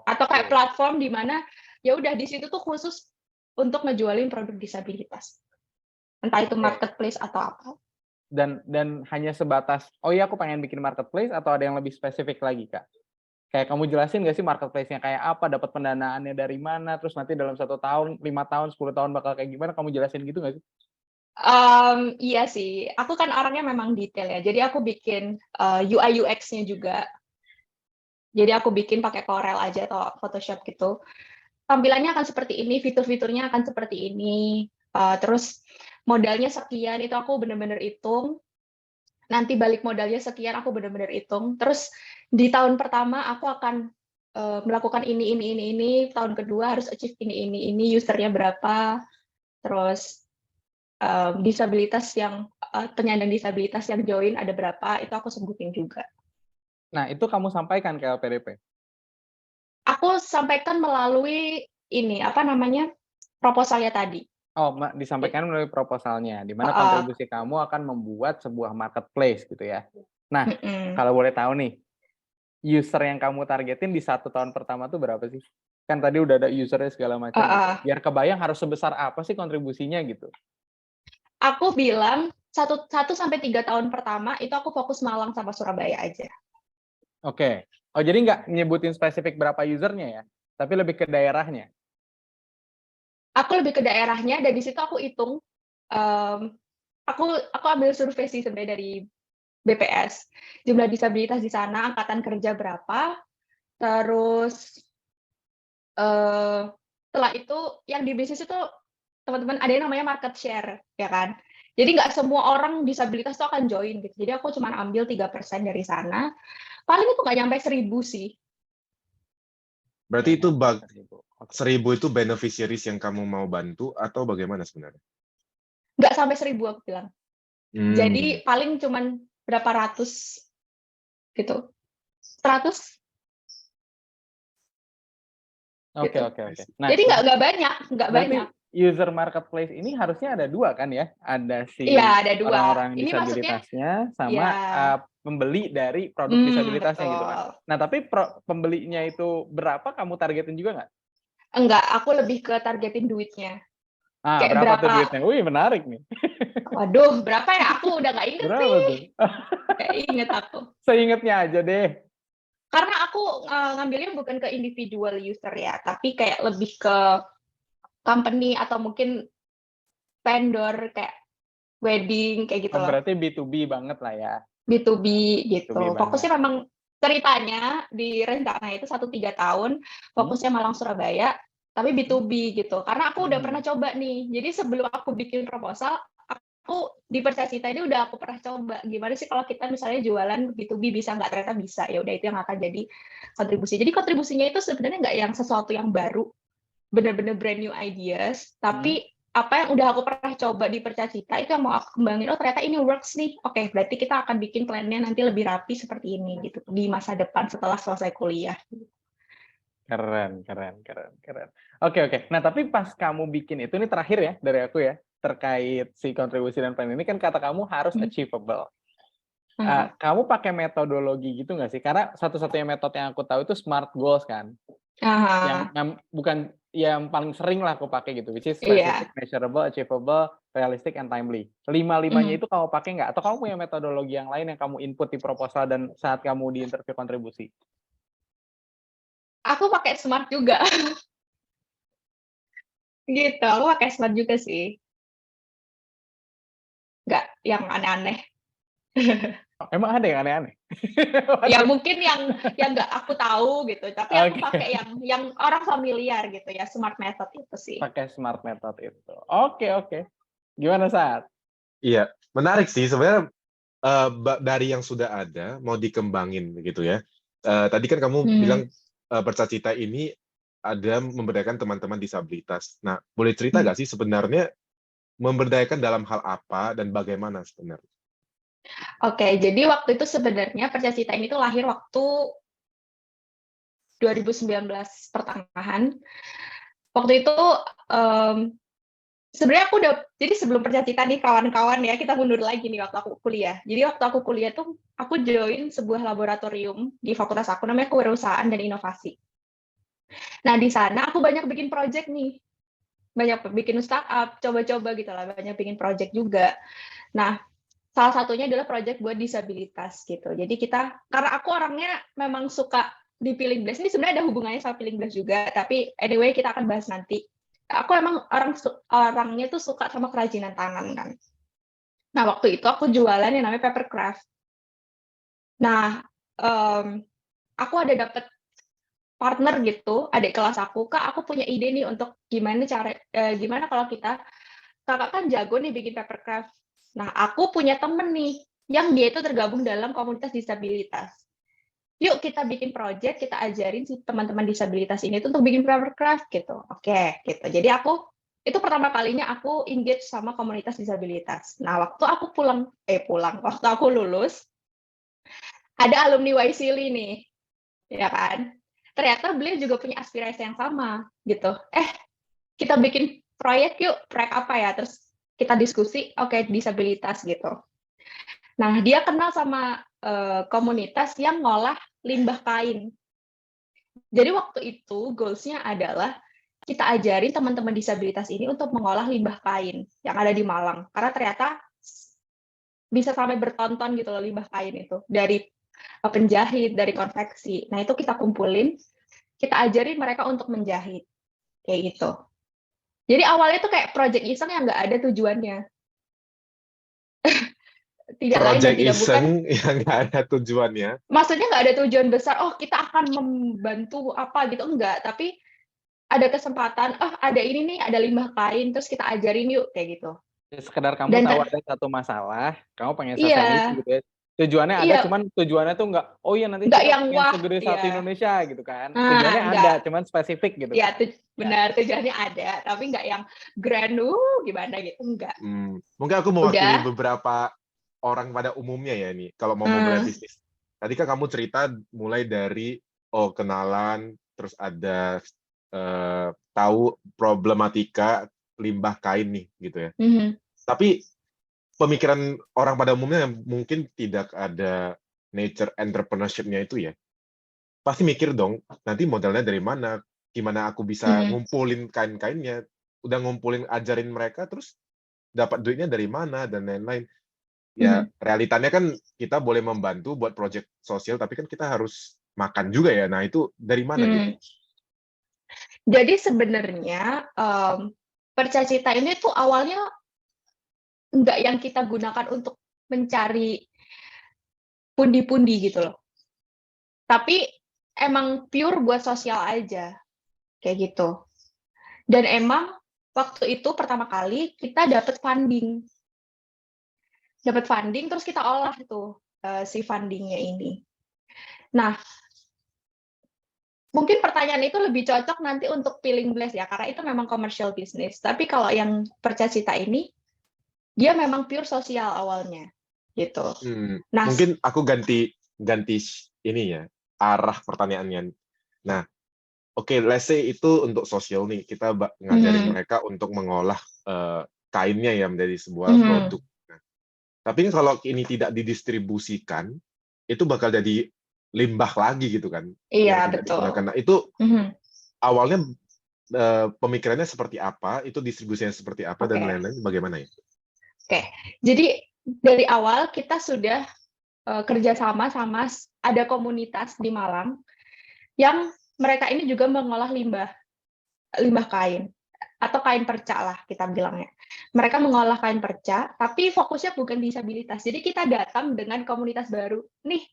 Atau kayak platform di mana ya udah di situ tuh khusus untuk ngejualin produk disabilitas. Entah itu marketplace atau apa. Dan hanya sebatas, oh iya aku pengen bikin marketplace atau ada yang lebih spesifik lagi Kak? Kayak kamu jelasin nggak sih marketplace-nya kayak apa, dapat pendanaannya dari mana, terus nanti dalam 1 tahun, 5 tahun, 10 tahun bakal kayak gimana, kamu jelasin gitu nggak sih? Iya sih, aku kan orangnya memang detail ya, jadi aku bikin UI UX-nya juga. Jadi aku bikin pakai Corel aja atau Photoshop gitu. Tampilannya akan seperti ini, fitur-fiturnya akan seperti ini, terus modalnya sekian, itu aku benar-benar hitung. Nanti balik modalnya sekian, aku benar-benar hitung. Terus di tahun pertama aku akan melakukan ini. Tahun kedua harus achieve ini. Usernya berapa. Terus disabilitas yang penyandang disabilitas yang join ada berapa, itu aku sebutin juga. Nah, itu kamu sampaikan ke LPDP? Aku sampaikan melalui ini, proposalnya tadi. Oh, disampaikan melalui proposalnya, di mana kontribusi kamu akan membuat sebuah marketplace gitu ya. Nah, kalau boleh tahu nih, user yang kamu targetin di 1 tahun pertama tuh berapa sih? Kan tadi udah ada usernya segala macam. Biar kebayang harus sebesar apa sih kontribusinya gitu. Aku bilang 1 sampai 3 tahun pertama itu aku fokus Malang sama Surabaya aja. Oke. Oh, jadi nggak nyebutin spesifik berapa usernya ya, tapi lebih ke daerahnya. Aku lebih ke daerahnya, dan di situ aku hitung, aku ambil survei sih sebenarnya dari BPS, jumlah disabilitas di sana, angkatan kerja berapa, terus setelah itu yang di bisnis itu teman-teman ada yang namanya market share, ya kan? Jadi nggak semua orang disabilitas itu akan join gitu. Jadi aku cuma ambil 3% dari sana. Paling itu nggak nyampe 1.000 sih. Berarti itu 1.000 itu beneficiaries yang kamu mau bantu atau bagaimana sebenarnya? nggak sampai 1.000 aku bilang. Hmm. Jadi paling cuman berapa ratus gitu. 100. Oke, Gitu. oke. Nah, Jadi nggak banyak, nggak berarti banyak. user marketplace ini harusnya ada 2 kan ya? Ada si Iya, ada 2. orang-orang Ini maksudnya disabilitasnya sama ya, pembeli dari produk disabilitasnya gitu kan. betul. Nah, tapi pembelinya itu berapa kamu targetin juga nggak? Enggak, aku lebih ke targetin duitnya. Kayak Berapa tuh berapa, duitnya? Wih, menarik nih. waduh, berapa ya? Aku udah nggak inget Berapa sih. tuh? Nggak inget aku. Seingetnya aja deh. Karena aku ngambilnya bukan ke individual user ya, tapi kayak lebih ke company atau mungkin vendor kayak wedding kayak gitu Oh, loh. berarti B2B banget lah ya. B2B gitu. B2B banget. Fokusnya memang ceritanya di rencana itu 1-3 tahun, fokusnya Malang Surabaya, tapi B2B gitu. Karena aku udah pernah coba nih. Jadi sebelum aku bikin proposal, aku di Percacita ini udah aku pernah coba. Gimana sih kalau kita misalnya jualan B2B bisa nggak? Ternyata bisa. Ya udah itu yang akan jadi kontribusi. Jadi kontribusinya itu sebenarnya nggak yang sesuatu yang baru, bener-bener brand new ideas, tapi apa yang udah aku pernah coba di Percacita itu yang mau aku kembangin. Oh ternyata ini works nih. Oke, berarti kita akan bikin plannya nanti lebih rapi seperti ini gitu di masa depan setelah selesai kuliah. Keren. Oke. Nah, tapi pas kamu bikin itu, ini terakhir ya dari aku ya, terkait si kontribusi dan plan ini kan kata kamu harus achievable. Kamu pakai metodologi gitu nggak sih? Karena satu-satunya metode yang aku tahu itu SMART goals kan. Yang bukan yang paling sering lah aku pakai gitu, which is specific, measurable, achievable, realistic, and timely. 5-5-nya itu kamu pakai nggak? Atau kamu punya metodologi yang lain yang kamu input di proposal dan saat kamu di interview kontribusi? Aku pakai SMART juga. Gitu, aku pakai SMART juga sih. Nggak yang aneh-aneh. Emang ada yang aneh-aneh? Ya mungkin yang nggak aku tahu gitu, tapi aku pakai yang orang familiar gitu ya, SMART method itu sih. Pakai SMART method itu. Oke. Gimana Saat? Iya, menarik sih sebenarnya. Dari yang sudah ada mau dikembangin begitu ya. Tadi kan kamu bilang Percacita ini ada memberdayakan teman-teman disabilitas. Nah, boleh cerita nggak sih sebenarnya memberdayakan dalam hal apa dan bagaimana sebenarnya? Oke, jadi waktu itu sebenarnya Percacita ini tuh lahir waktu 2019 pertengahan. Waktu itu sebenarnya aku udah, jadi sebelum Percacita nih kawan-kawan ya, kita mundur lagi nih waktu aku kuliah. Jadi waktu aku kuliah tuh aku join sebuah laboratorium di fakultas aku namanya Kewirausahaan dan Inovasi. Nah, di sana aku banyak bikin project nih. Banyak bikin startup, coba-coba gitu lah, banyak bikin project juga. Nah, salah satunya adalah project buat disabilitas gitu. Jadi karena aku orangnya memang suka di Feeling Blessed, ini sebenarnya ada hubungannya sama Feeling Blessed juga, tapi anyway kita akan bahas nanti. Aku emang orangnya tuh suka sama kerajinan tangan kan. Nah, waktu itu aku jualan yang namanya papercraft. Nah, aku ada dapet partner gitu, adik kelas aku, Kak, aku punya ide nih untuk gimana kalau kakak kan jago nih bikin papercraft. Nah, aku punya temen nih, yang dia itu tergabung dalam komunitas disabilitas. Yuk kita bikin project, kita ajarin si teman-teman disabilitas ini tuh untuk bikin papercraft gitu. Oke, gitu. Jadi itu pertama kalinya aku engage sama komunitas disabilitas. Nah, waktu aku waktu aku lulus, ada alumni YSILI nih, ya kan? Ternyata beliau juga punya aspirasi yang sama, gitu. Kita bikin proyek yuk, proyek apa ya? Terus kita diskusi, oke, disabilitas gitu. Nah, dia kenal sama komunitas yang ngolah limbah kain. Jadi waktu itu goals-nya adalah kita ajarin teman-teman disabilitas ini untuk mengolah limbah kain yang ada di Malang. Karena ternyata bisa sampai bertonton gitu loh limbah kain itu. Dari penjahit, dari konveksi. Nah, itu kita kumpulin, kita ajarin mereka untuk menjahit. Kayak gitu. Jadi awalnya tuh kayak project iseng yang nggak ada tujuannya. Tidak lain dan Project tidak bukan. yang nggak ada tujuannya. Maksudnya nggak ada tujuan besar, kita akan membantu apa gitu, enggak. Tapi ada kesempatan, ada ini nih, ada limbah kain, terus kita ajarin yuk, kayak gitu. Sekedar kamu tahu ada satu masalah, kamu pengen selesaiin itu gitu ya. Tujuannya ada, Iya, cuman tujuannya tuh nggak, oh iya nanti nggak kita yang pengen wah, segede satu iya. Indonesia gitu kan. Nah, Tujuannya ada, nggak. cuman spesifik gitu Ya, kan. benar, tujuannya ada, tapi nggak yang grand, gimana gitu, enggak. Mungkin aku mewakili Udah. beberapa orang pada umumnya ya nih, kalau mau memulai bisnis. Tadi kan kamu cerita mulai dari kenalan, terus ada tahu problematika limbah kain nih gitu ya. Tapi pemikiran orang pada umumnya yang mungkin tidak ada nature entrepreneurship-nya itu ya, pasti mikir dong, nanti modalnya dari mana? Gimana aku bisa ngumpulin kain-kainnya? Udah ngumpulin, ajarin mereka, terus dapat duitnya dari mana, dan lain-lain. Ya, realitanya kan kita boleh membantu buat proyek sosial, tapi kan kita harus makan juga ya. Nah, itu dari mana gitu? Jadi sebenarnya Percacita ini tuh awalnya nggak yang kita gunakan untuk mencari pundi-pundi gitu loh. Tapi emang pure buat sosial aja, kayak gitu. Dan emang waktu itu pertama kali kita dapat funding. Terus kita olah tuh si fundingnya ini. Nah, mungkin pertanyaan itu lebih cocok nanti untuk Peeling Blast ya, karena itu memang commercial business. Tapi kalau yang Percacita ini, dia memang pure sosial awalnya, gitu. Nah, Mungkin aku ganti ini ya, arah pertanyaannya. Nah, oke, let's say itu untuk sosial nih, kita ngajarin mereka untuk mengolah kainnya ya menjadi sebuah produk. Nah, tapi kalau ini tidak didistribusikan, itu bakal jadi limbah lagi gitu kan, iya, yang tidak betul. digunakan. Nah, itu awalnya pemikirannya seperti apa, itu distribusinya seperti apa, dan lain-lain bagaimana ya? Oke, jadi dari awal kita sudah kerjasama sama ada komunitas di Malang yang mereka ini juga mengolah limbah kain atau kain perca lah kita bilangnya. Mereka mengolah kain perca, tapi fokusnya bukan disabilitas. Jadi kita datang dengan komunitas baru. Nih,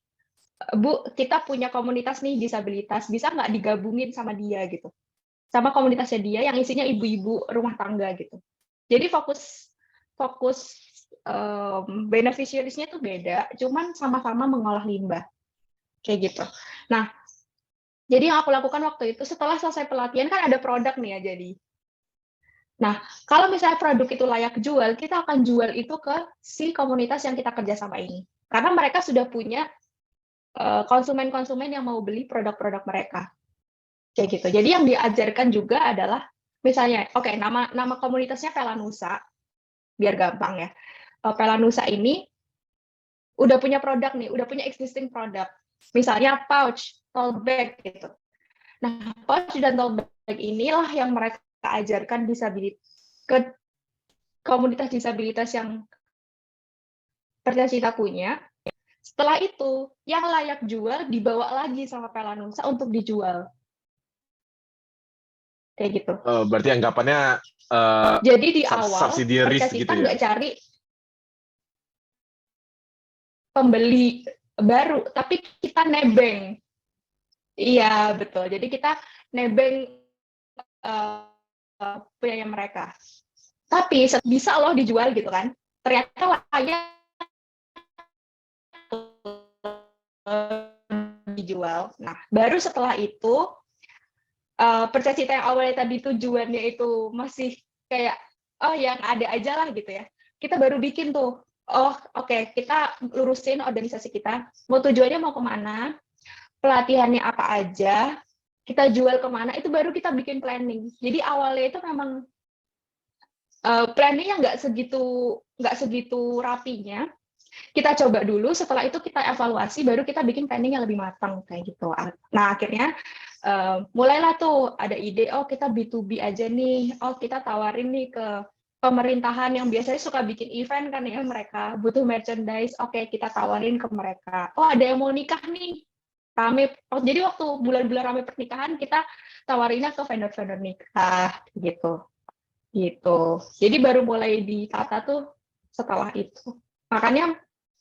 Bu, kita punya komunitas nih disabilitas, bisa nggak digabungin sama dia gitu? Sama komunitasnya dia yang isinya ibu-ibu rumah tangga gitu. Jadi fokus beneficiaries-nya tuh beda, cuman sama-sama mengolah limbah. Kayak gitu. Nah, jadi yang aku lakukan waktu itu setelah selesai pelatihan kan ada produk nih ya jadi. Nah, kalau misalnya produk itu layak jual, kita akan jual itu ke si komunitas yang kita kerjasama ini. Karena mereka sudah punya konsumen-konsumen yang mau beli produk-produk mereka. Kayak gitu. Jadi yang diajarkan juga adalah misalnya, nama komunitasnya Pelanusa, biar gampang ya. Pelanusa ini udah punya produk nih, udah punya existing produk. Misalnya pouch, tote bag gitu. Nah, pouch dan tote bag inilah yang mereka ajarkan ke komunitas disabilitas yang Percacita punya. Setelah itu, yang layak jual dibawa lagi sama Pelanusa untuk dijual. Kayak gitu. Berarti anggapannya jadi di awal subsidiaries gitu Percacita ya? nggak cari pembeli baru, tapi kita nebeng. Iya, betul. Jadi kita nebeng punyanya mereka. Tapi bisa loh dijual gitu kan. Ternyata layak dijual. Nah, baru setelah itu Percacita yang awalnya tadi tujuannya itu masih kayak yang ada aja lah gitu ya. Kita baru bikin tuh. Kita lurusin organisasi kita. Tujuannya mau kemana? Pelatihannya apa aja? Kita jual kemana? Itu baru kita bikin planning. Jadi awalnya itu memang planningnya nggak segitu rapinya. Kita coba dulu, setelah itu kita evaluasi, baru kita bikin planning yang lebih matang kayak gitu. Nah akhirnya mulailah tuh ada ide, kita B2B aja nih, kita tawarin nih ke pemerintahan yang biasanya suka bikin event kan ya, mereka butuh merchandise, kita tawarin ke mereka. Ada yang mau nikah nih, rame. Jadi waktu bulan-bulan rame pernikahan kita tawarinnya ke vendor-vendor nikah gitu. Jadi baru mulai ditata tuh setelah itu. Makanya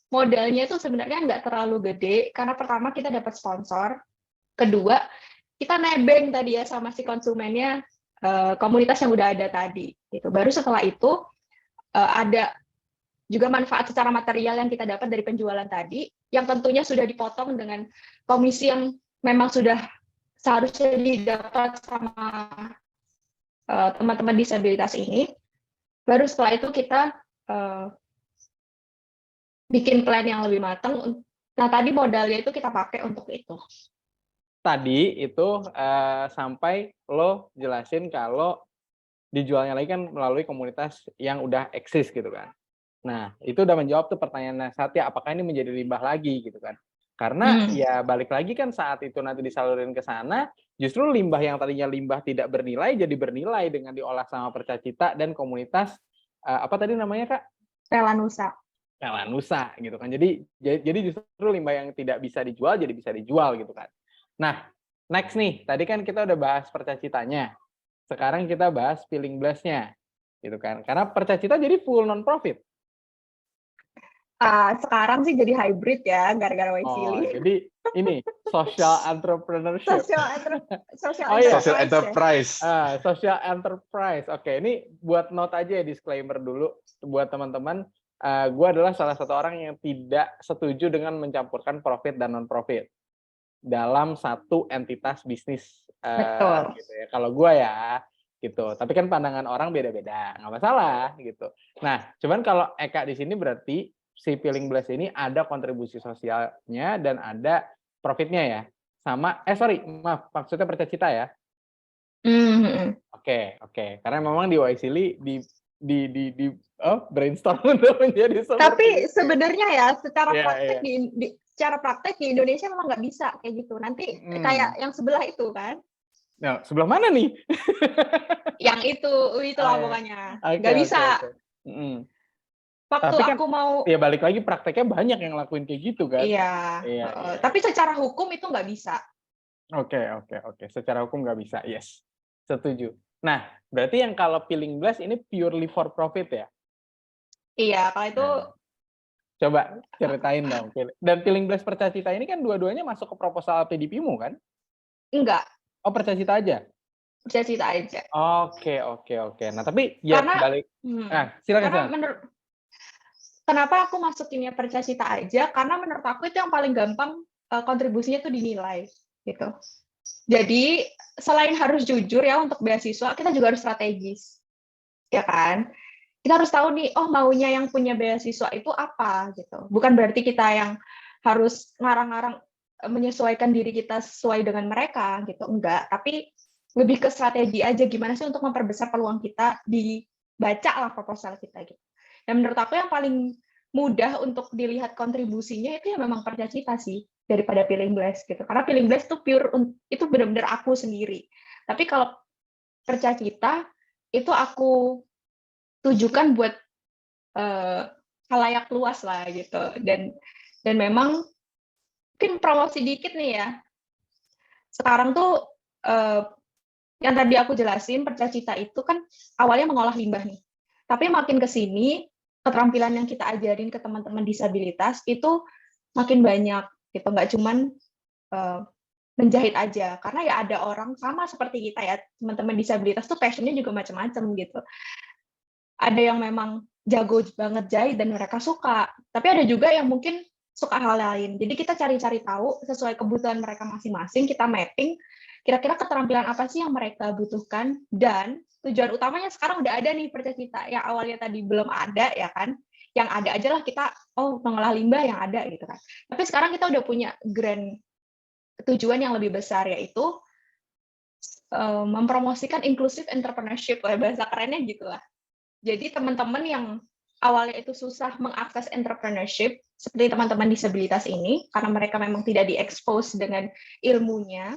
modalnya itu sebenarnya nggak terlalu gede, karena pertama kita dapat sponsor, kedua kita nebeng tadi ya sama si konsumennya, komunitas yang udah ada tadi. Gitu. Baru setelah itu ada juga manfaat secara material yang kita dapat dari penjualan tadi, yang tentunya sudah dipotong dengan komisi yang memang sudah seharusnya didapat sama teman-teman disabilitas ini. Baru setelah itu kita bikin plan yang lebih matang. Nah, tadi modalnya itu kita pakai untuk itu. Tadi itu sampai lo jelasin kalau dijualnya lagi kan melalui komunitas yang udah eksis gitu kan. Nah, itu udah menjawab tuh pertanyaan Satya, apakah ini menjadi limbah lagi gitu kan. Karena ya balik lagi kan saat itu nanti disalurin ke sana, justru limbah yang tadinya limbah tidak bernilai jadi bernilai dengan diolah sama Percacita dan komunitas apa tadi namanya Kak? Pelanusa. Pelanusa gitu kan. Jadi justru limbah yang tidak bisa dijual jadi bisa dijual gitu kan. Nah, next nih, tadi kan kita udah bahas Percacitanya. Sekarang kita bahas Feeling Blast-nya. Gitu kan. Karena Percacita jadi full non-profit. Sekarang sih jadi hybrid ya, gara-gara Waisili. Jadi ini social entrepreneurship. Social enterprise. Social enterprise. Oke, ini buat note aja ya, disclaimer dulu buat teman-teman. Gue adalah salah satu orang yang tidak setuju dengan mencampurkan profit dan non-profit dalam satu entitas bisnis. Betul. Gitu ya. Kalau gue ya, gitu. Tapi kan pandangan orang beda-beda, nggak masalah gitu. Nah, cuman kalau Eka di sini berarti si Feeling Blast ini ada kontribusi sosialnya dan ada profitnya ya. Sama, maksudnya Percacita ya. Oke. Karena memang di Waisili di brainstorm untuk menjadi seperti Tapi itu. Sebenarnya ya secara praktek di Indonesia memang nggak bisa kayak gitu. Nanti kayak yang sebelah itu kan. Nah, sebelah mana nih? Yang itulah pokoknya. Nggak bisa. Waktu tapi kan, aku mau ya balik lagi prakteknya banyak yang lakuin kayak gitu kan. Iya. Tapi secara hukum itu nggak bisa. Oke. Secara hukum nggak bisa, yes. Setuju. Nah, berarti yang kalau Feeling Blast ini purely for profit ya? Iya, kalau itu coba ceritain dong. Dan Feeling Blast Percacita ini kan dua-duanya masuk ke proposal PDP-mu kan? Enggak. Oh, Percacita aja? Percacita aja. Oke. Nah, tapi ya balik. Silakan. Kenapa aku masukinnya Percacita aja? Karena menurut aku itu yang paling gampang kontribusinya itu dinilai, gitu. Jadi selain harus jujur ya untuk beasiswa, kita juga harus strategis, ya kan? Kita harus tahu nih, maunya yang punya beasiswa itu apa, gitu. Bukan berarti kita yang harus ngarang-ngarang menyesuaikan diri kita sesuai dengan mereka, gitu. Enggak, tapi lebih ke strategi aja gimana sih untuk memperbesar peluang kita dibaca lah proposal kita, gitu. Dan menurut aku yang paling mudah untuk dilihat kontribusinya itu ya memang Percacita sih daripada Feeling Blast gitu. Karena Feeling Blast itu pure itu benar-benar aku sendiri. Tapi kalau Percacita itu aku tujukan buat khalayak luas lah gitu. Dan memang mungkin promosi dikit nih ya. Sekarang tuh yang tadi aku jelasin Percacita itu kan awalnya mengolah limbah nih. Tapi makin ke sini keterampilan yang kita ajarin ke teman-teman disabilitas itu makin banyak gitu, nggak cuman menjahit aja, karena ya ada orang sama seperti kita ya, teman-teman disabilitas tuh passionnya juga macam-macam gitu. Ada yang memang jago banget jahit dan mereka suka, tapi ada juga yang mungkin suka hal lain. Jadi kita cari-cari tahu sesuai kebutuhan mereka masing-masing, kita mapping kira-kira keterampilan apa sih yang mereka butuhkan, dan tujuan utamanya sekarang udah ada nih Percacita, yang awalnya tadi belum ada ya kan, yang ada aja lah kita, mengolah limbah yang ada gitu kan. Tapi sekarang kita udah punya grand tujuan yang lebih besar, yaitu mempromosikan inclusive entrepreneurship, bahasa kerennya gitu lah. Jadi teman-teman yang awalnya itu susah mengakses entrepreneurship, seperti teman-teman disabilitas ini, karena mereka memang tidak diekspos dengan ilmunya,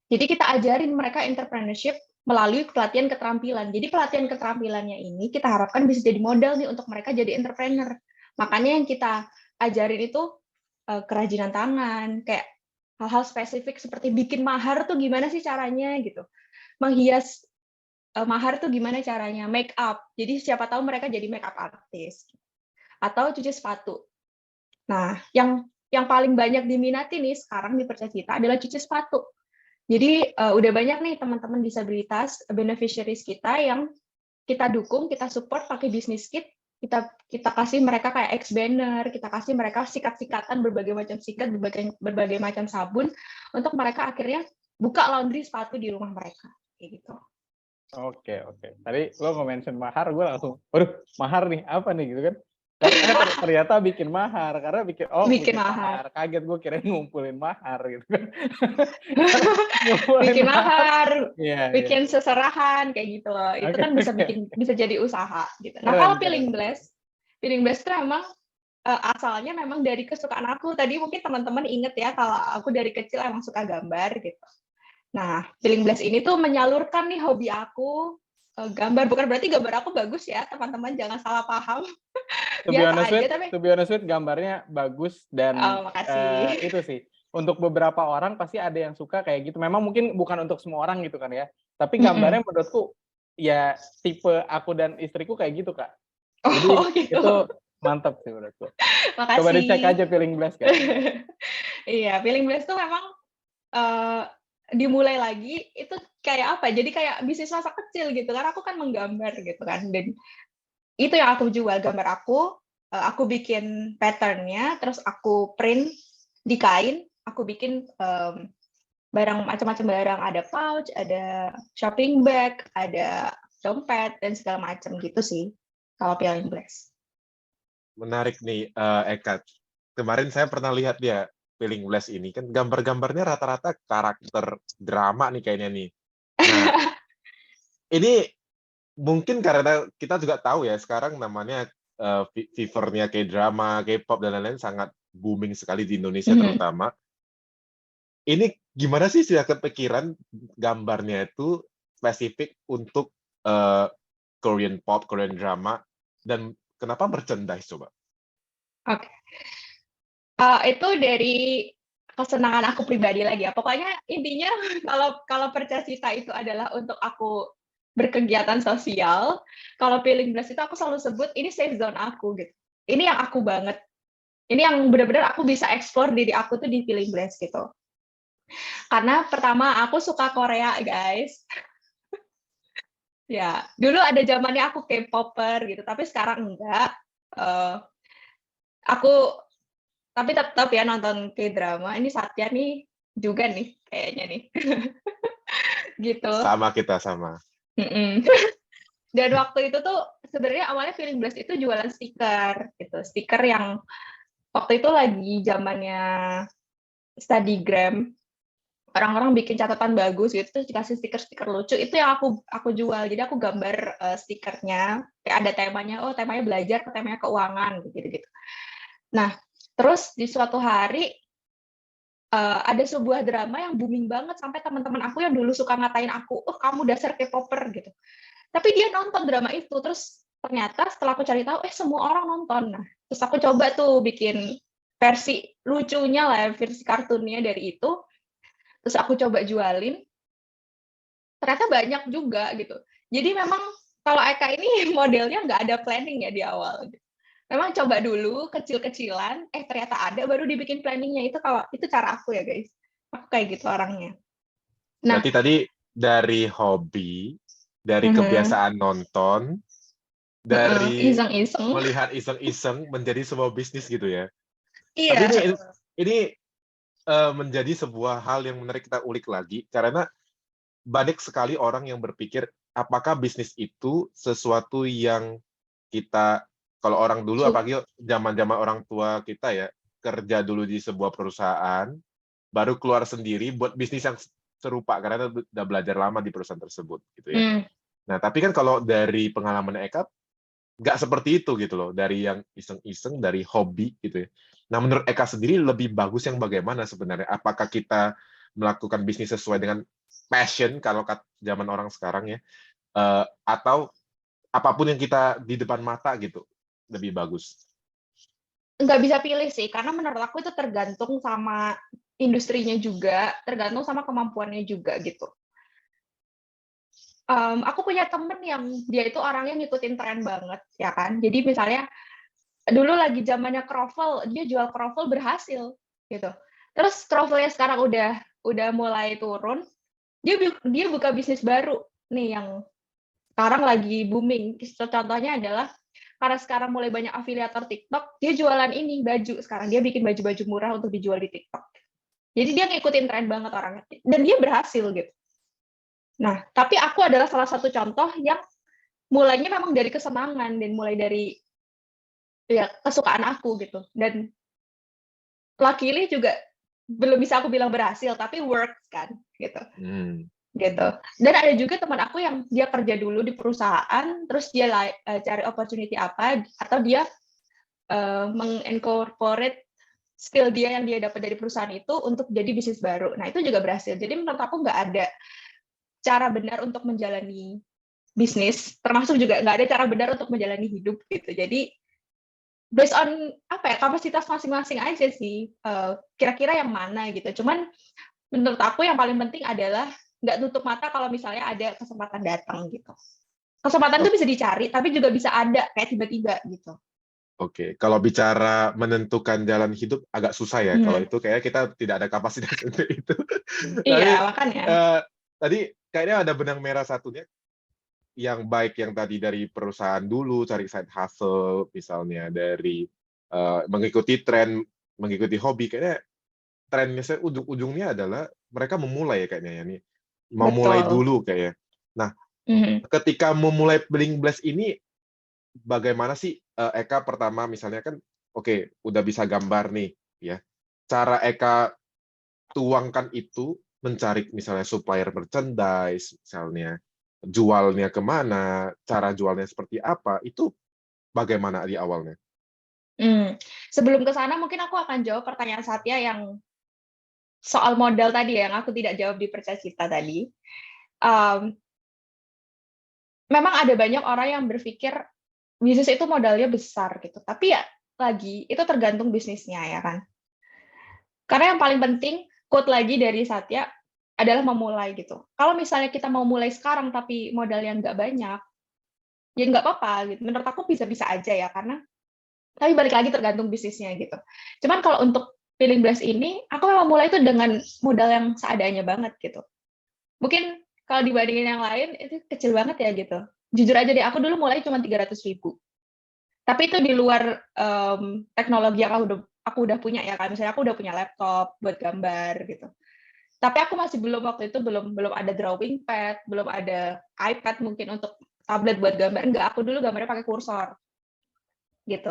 jadi kita ajarin mereka entrepreneurship melalui pelatihan keterampilan. Jadi pelatihan keterampilannya ini kita harapkan bisa jadi modal nih untuk mereka jadi entrepreneur. Makanya yang kita ajarin itu kerajinan tangan, kayak hal-hal spesifik seperti bikin mahar tuh gimana sih caranya gitu. Menghias mahar tuh gimana caranya, make up. Jadi siapa tahu mereka jadi make up artist. Atau cuci sepatu. Nah, yang paling banyak diminati nih sekarang di Percacita adalah cuci sepatu. Jadi udah banyak nih teman-teman disabilitas, beneficiaries kita yang kita dukung, kita support pakai bisnis kit kita kasih mereka kayak X-banner, kita kasih mereka sikat-sikatan, berbagai macam sikat, berbagai macam sabun, untuk mereka akhirnya buka laundry sepatu di rumah mereka, kayak gitu. Oke. Tadi lo nge-mention mahar, gue langsung, waduh, mahar nih, apa nih gitu kan? Karena ternyata bikin mahar, karena bikin mahar. Kaget gue kirain ngumpulin mahar gitu kan. Bikin mahar, Iya. bikin seserahan kayak gitu loh. Itu kan bisa jadi usaha gitu. Nah, kalau Feeling Blessed itu emang asalnya memang dari kesukaan aku. Tadi mungkin teman-teman inget ya kalau aku dari kecil emang suka gambar gitu. Nah, Feeling Blessed ini tuh menyalurkan nih hobi aku, gambar. Bukan berarti gambar aku bagus ya, teman-teman, jangan salah paham. To be honest with, gambarnya bagus dan makasih. itu sih. Untuk beberapa orang pasti ada yang suka kayak gitu. Memang mungkin bukan untuk semua orang gitu kan ya. Tapi gambarnya menurutku ya tipe aku dan istriku kayak gitu, Kak. Jadi gitu. itu mantap sih menurutku. Makasih. Coba dicek aja Feeling Blessed kan. Iya, Feeling Blessed tuh memang dimulai lagi itu kayak apa? Jadi kayak bisnis masa kecil gitu kan. Aku kan menggambar gitu kan. Dan itu yang aku jual, gambar aku bikin patternnya, terus aku print di kain, aku bikin barang macam-macam barang, ada pouch, ada shopping bag, ada dompet dan segala macam gitu sih kalau Feeling Blessed. Menarik nih, Eka. Kemarin saya pernah lihat dia Feeling Blessed ini kan gambar-gambarnya rata-rata karakter drama nih kayaknya nih. Nah, ini mungkin karena kita juga tahu ya sekarang namanya fevernya K-drama, K-pop dan lain-lain sangat booming sekali di Indonesia terutama. Ini gimana sih sudah kepikiran gambarnya itu spesifik untuk Korean pop, Korean drama, dan kenapa merchandise coba? Oke. Itu dari kesenangan aku pribadi lagi ya. Pokoknya intinya kalau Percasita itu adalah untuk aku berkegiatan sosial, kalau Feeling Blessed itu aku selalu sebut ini safe zone aku gitu. Ini yang aku banget. Ini yang benar-benar aku bisa explore diri aku tuh di Feeling Blessed gitu. Karena pertama aku suka Korea, guys. Ya, dulu ada zamannya aku K-popper gitu, tapi sekarang enggak. Tapi tetap ya nonton K-drama. Ini Satya nih juga nih kayaknya nih. Gitu. Sama kita, sama. Dan waktu itu tuh sebenarnya awalnya Feeling Blessed itu jualan stiker gitu. Stiker yang waktu itu lagi zamannya Studygram. Orang-orang bikin catatan bagus gitu, terus dikasih stiker-stiker lucu. Itu yang aku jual. Jadi aku gambar stikernya, kayak ada temanya, temanya belajar, temanya keuangan gitu-gitu. Nah, terus di suatu hari ada sebuah drama yang booming banget sampai teman-teman aku yang dulu suka ngatain aku, kamu dasar K-popper gitu. Tapi dia nonton drama itu, terus ternyata setelah aku cari tahu, semua orang nonton. Nah, terus aku coba tuh bikin versi lucunya lah, versi kartunnya dari itu. Terus aku coba jualin. Ternyata banyak juga gitu. Jadi memang kalau Eka ini modelnya nggak ada planning ya di awal. Memang coba dulu kecil-kecilan, ternyata ada, baru dibikin planningnya. Itu cara aku ya guys. Aku kayak gitu orangnya. Nah, berarti tadi dari hobi, dari kebiasaan nonton, dari iseng-iseng, melihat iseng-iseng menjadi sebuah bisnis gitu ya. Iya. Tapi ini menjadi sebuah hal yang menarik kita ulik lagi, karena banyak sekali orang yang berpikir apakah bisnis itu sesuatu yang kita, kalau orang dulu apalagi zaman-zaman orang tua kita ya, kerja dulu di sebuah perusahaan, baru keluar sendiri buat bisnis yang serupa karena udah belajar lama di perusahaan tersebut gitu ya. Nah, tapi kan kalau dari pengalaman Eka nggak seperti itu gitu loh, dari yang iseng-iseng, dari hobi gitu ya. Nah, menurut Eka sendiri lebih bagus yang bagaimana sebenarnya? Apakah kita melakukan bisnis sesuai dengan passion kalau zaman orang sekarang ya, atau apapun yang kita di depan mata gitu lebih bagus? Nggak bisa pilih sih, karena menurut aku itu tergantung sama industrinya juga, tergantung sama kemampuannya juga gitu. Aku punya temen yang dia itu orangnya ngikutin tren banget, ya kan. Jadi misalnya dulu lagi zamannya kroffel, dia jual kroffel berhasil gitu. Terus kroffelnya sekarang udah mulai turun, dia buka bisnis baru nih yang sekarang lagi booming. Contohnya adalah karena sekarang mulai banyak afiliator TikTok, dia jualan ini baju sekarang. Dia bikin baju-baju murah untuk dijual di TikTok. Jadi dia ngikutin tren banget orangnya. Dan dia berhasil gitu. Nah, tapi aku adalah salah satu contoh yang mulainya memang dari kesenangan dan mulai dari ya kesukaan aku gitu. Dan luckily juga belum bisa aku bilang berhasil, tapi works kan gitu. Gitu. Dan ada juga teman aku yang dia kerja dulu di perusahaan, terus dia cari opportunity apa, atau dia mengincorporate skill dia yang dia dapat dari perusahaan itu untuk jadi bisnis baru. Nah, itu juga berhasil. Jadi menurut aku nggak ada cara benar untuk menjalani bisnis, termasuk juga nggak ada cara benar untuk menjalani hidup gitu. Jadi based on kapasitas masing-masing aja sih, kira-kira yang mana gitu. Cuman menurut aku yang paling penting adalah nggak tutup mata kalau misalnya ada kesempatan datang gitu. Kesempatan itu bisa dicari, tapi juga bisa ada kayak tiba-tiba gitu. Oke, kalau bicara menentukan jalan hidup agak susah ya. Kalau itu kayak kita tidak ada kapasitas untuk itu. Iya, makanya. Tadi kayaknya ada benang merah satunya, yang baik yang tadi dari perusahaan dulu, cari side hustle, misalnya dari mengikuti tren, mengikuti hobi, kayaknya trennya ujung-ujungnya adalah mereka memulai ya kayaknya ya nih. Memulai dulu kayaknya. Nah, ketika memulai Bling Blast ini, bagaimana sih Eka pertama misalnya kan, oke, udah bisa gambar nih, ya. Cara Eka tuangkan itu, mencari misalnya supplier merchandise, misalnya jualnya kemana, cara jualnya seperti apa, itu bagaimana di awalnya? Sebelum ke sana mungkin aku akan jawab pertanyaan Satya yang soal modal tadi yang aku tidak jawab di Percaya Cita tadi. Memang ada banyak orang yang berpikir bisnis itu modalnya besar gitu. Tapi ya lagi itu tergantung bisnisnya ya kan. Karena yang paling penting quote lagi dari Satya adalah memulai gitu. Kalau misalnya kita mau mulai sekarang tapi modal yang nggak banyak, ya nggak apa-apa gitu. Menurut aku bisa-bisa aja ya karena tapi balik lagi tergantung bisnisnya gitu. Cuman kalau untuk Feeling Blessed ini, aku memang mulai itu dengan modal yang seadanya banget gitu. Mungkin kalau dibandingin yang lain, itu kecil banget ya gitu. Jujur aja deh, aku dulu mulai cuma 300.000. Tapi itu di luar teknologi yang aku udah punya ya. Kan misalnya aku udah punya laptop buat gambar gitu. Tapi aku masih waktu itu belum ada drawing pad, belum ada iPad mungkin untuk tablet buat gambar. Enggak, aku dulu gambarnya pakai kursor. Gitu.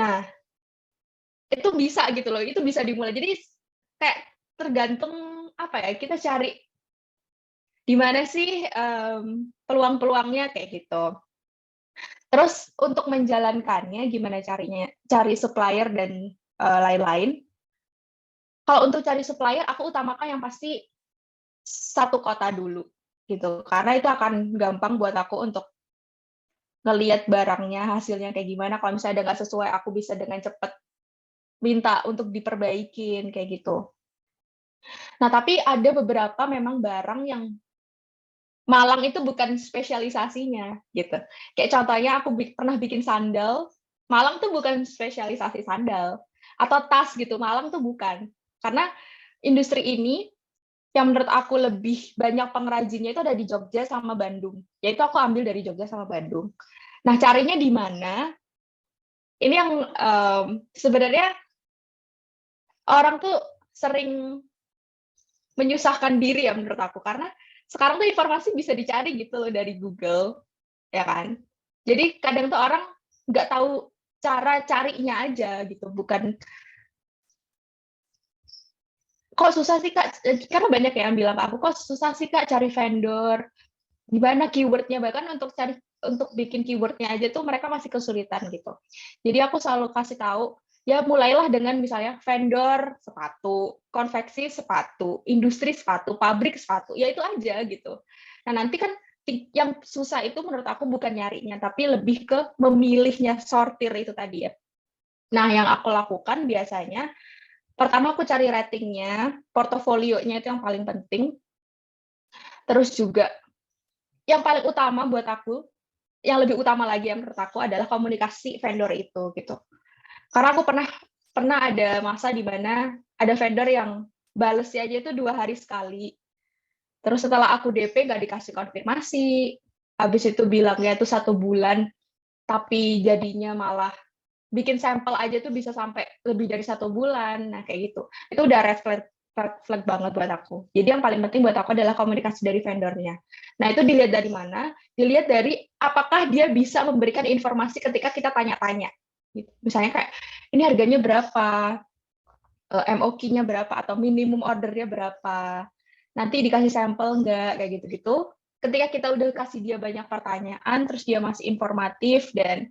Nah, itu bisa gitu loh, itu bisa dimulai. Jadi kayak tergantung kita cari di mana sih peluang-peluangnya kayak gitu. Terus untuk menjalankannya gimana carinya? Cari supplier dan lain-lain. Kalau untuk cari supplier, aku utamakan yang pasti satu kota dulu gitu, karena itu akan gampang buat aku untuk ngelihat barangnya hasilnya kayak gimana. Kalau misalnya ada nggak sesuai, aku bisa dengan cepat minta untuk diperbaikin kayak gitu. Nah, tapi ada beberapa memang barang yang Malang itu bukan spesialisasinya gitu. Kayak contohnya aku pernah bikin sandal, Malang tuh bukan spesialisasi sandal. Atau tas gitu, Malang tuh bukan. Karena industri ini yang menurut aku lebih banyak pengrajinnya itu ada di Jogja sama Bandung. Yaitu aku ambil dari Jogja sama Bandung. Nah, carinya di mana? Ini yang sebenarnya orang tuh sering menyusahkan diri ya menurut aku, karena sekarang tuh informasi bisa dicari gitu loh dari Google, ya kan? Jadi kadang tuh orang nggak tahu cara carinya aja gitu, bukan kok susah sih Kak, karena banyak yang bilang ke aku, kok susah sih Kak cari vendor, gimana keywordnya, bahkan untuk bikin keywordnya aja tuh mereka masih kesulitan gitu. Jadi aku selalu kasih tahu, ya mulailah dengan misalnya vendor sepatu, konveksi sepatu, industri sepatu, pabrik sepatu, ya itu aja gitu. Nah nanti kan yang susah itu menurut aku bukan nyarinya, tapi lebih ke memilihnya, sortir itu tadi ya. Nah yang aku lakukan biasanya, pertama aku cari ratingnya, portofolionya itu yang paling penting. Terus juga yang paling utama buat aku, yang lebih utama lagi yang menurut aku adalah komunikasi vendor itu gitu. Karena aku pernah ada masa di mana ada vendor yang balesnya aja itu 2 hari sekali. Terus setelah aku DP nggak dikasih konfirmasi, habis itu bilangnya itu 1 bulan. tapi jadinya malah bikin sampel aja tuh bisa sampai lebih dari 1 bulan. Nah, kayak gitu. Itu udah red flag banget buat aku. Jadi yang paling penting buat aku adalah komunikasi dari vendornya. Nah, itu dilihat dari mana? Dilihat dari apakah dia bisa memberikan informasi ketika kita tanya-tanya. Gitu. Misalnya kayak, ini harganya berapa? MOQ-nya berapa? Atau minimum ordernya berapa? Nanti dikasih sampel nggak? Kayak gitu-gitu. Ketika kita udah kasih dia banyak pertanyaan, terus dia masih informatif dan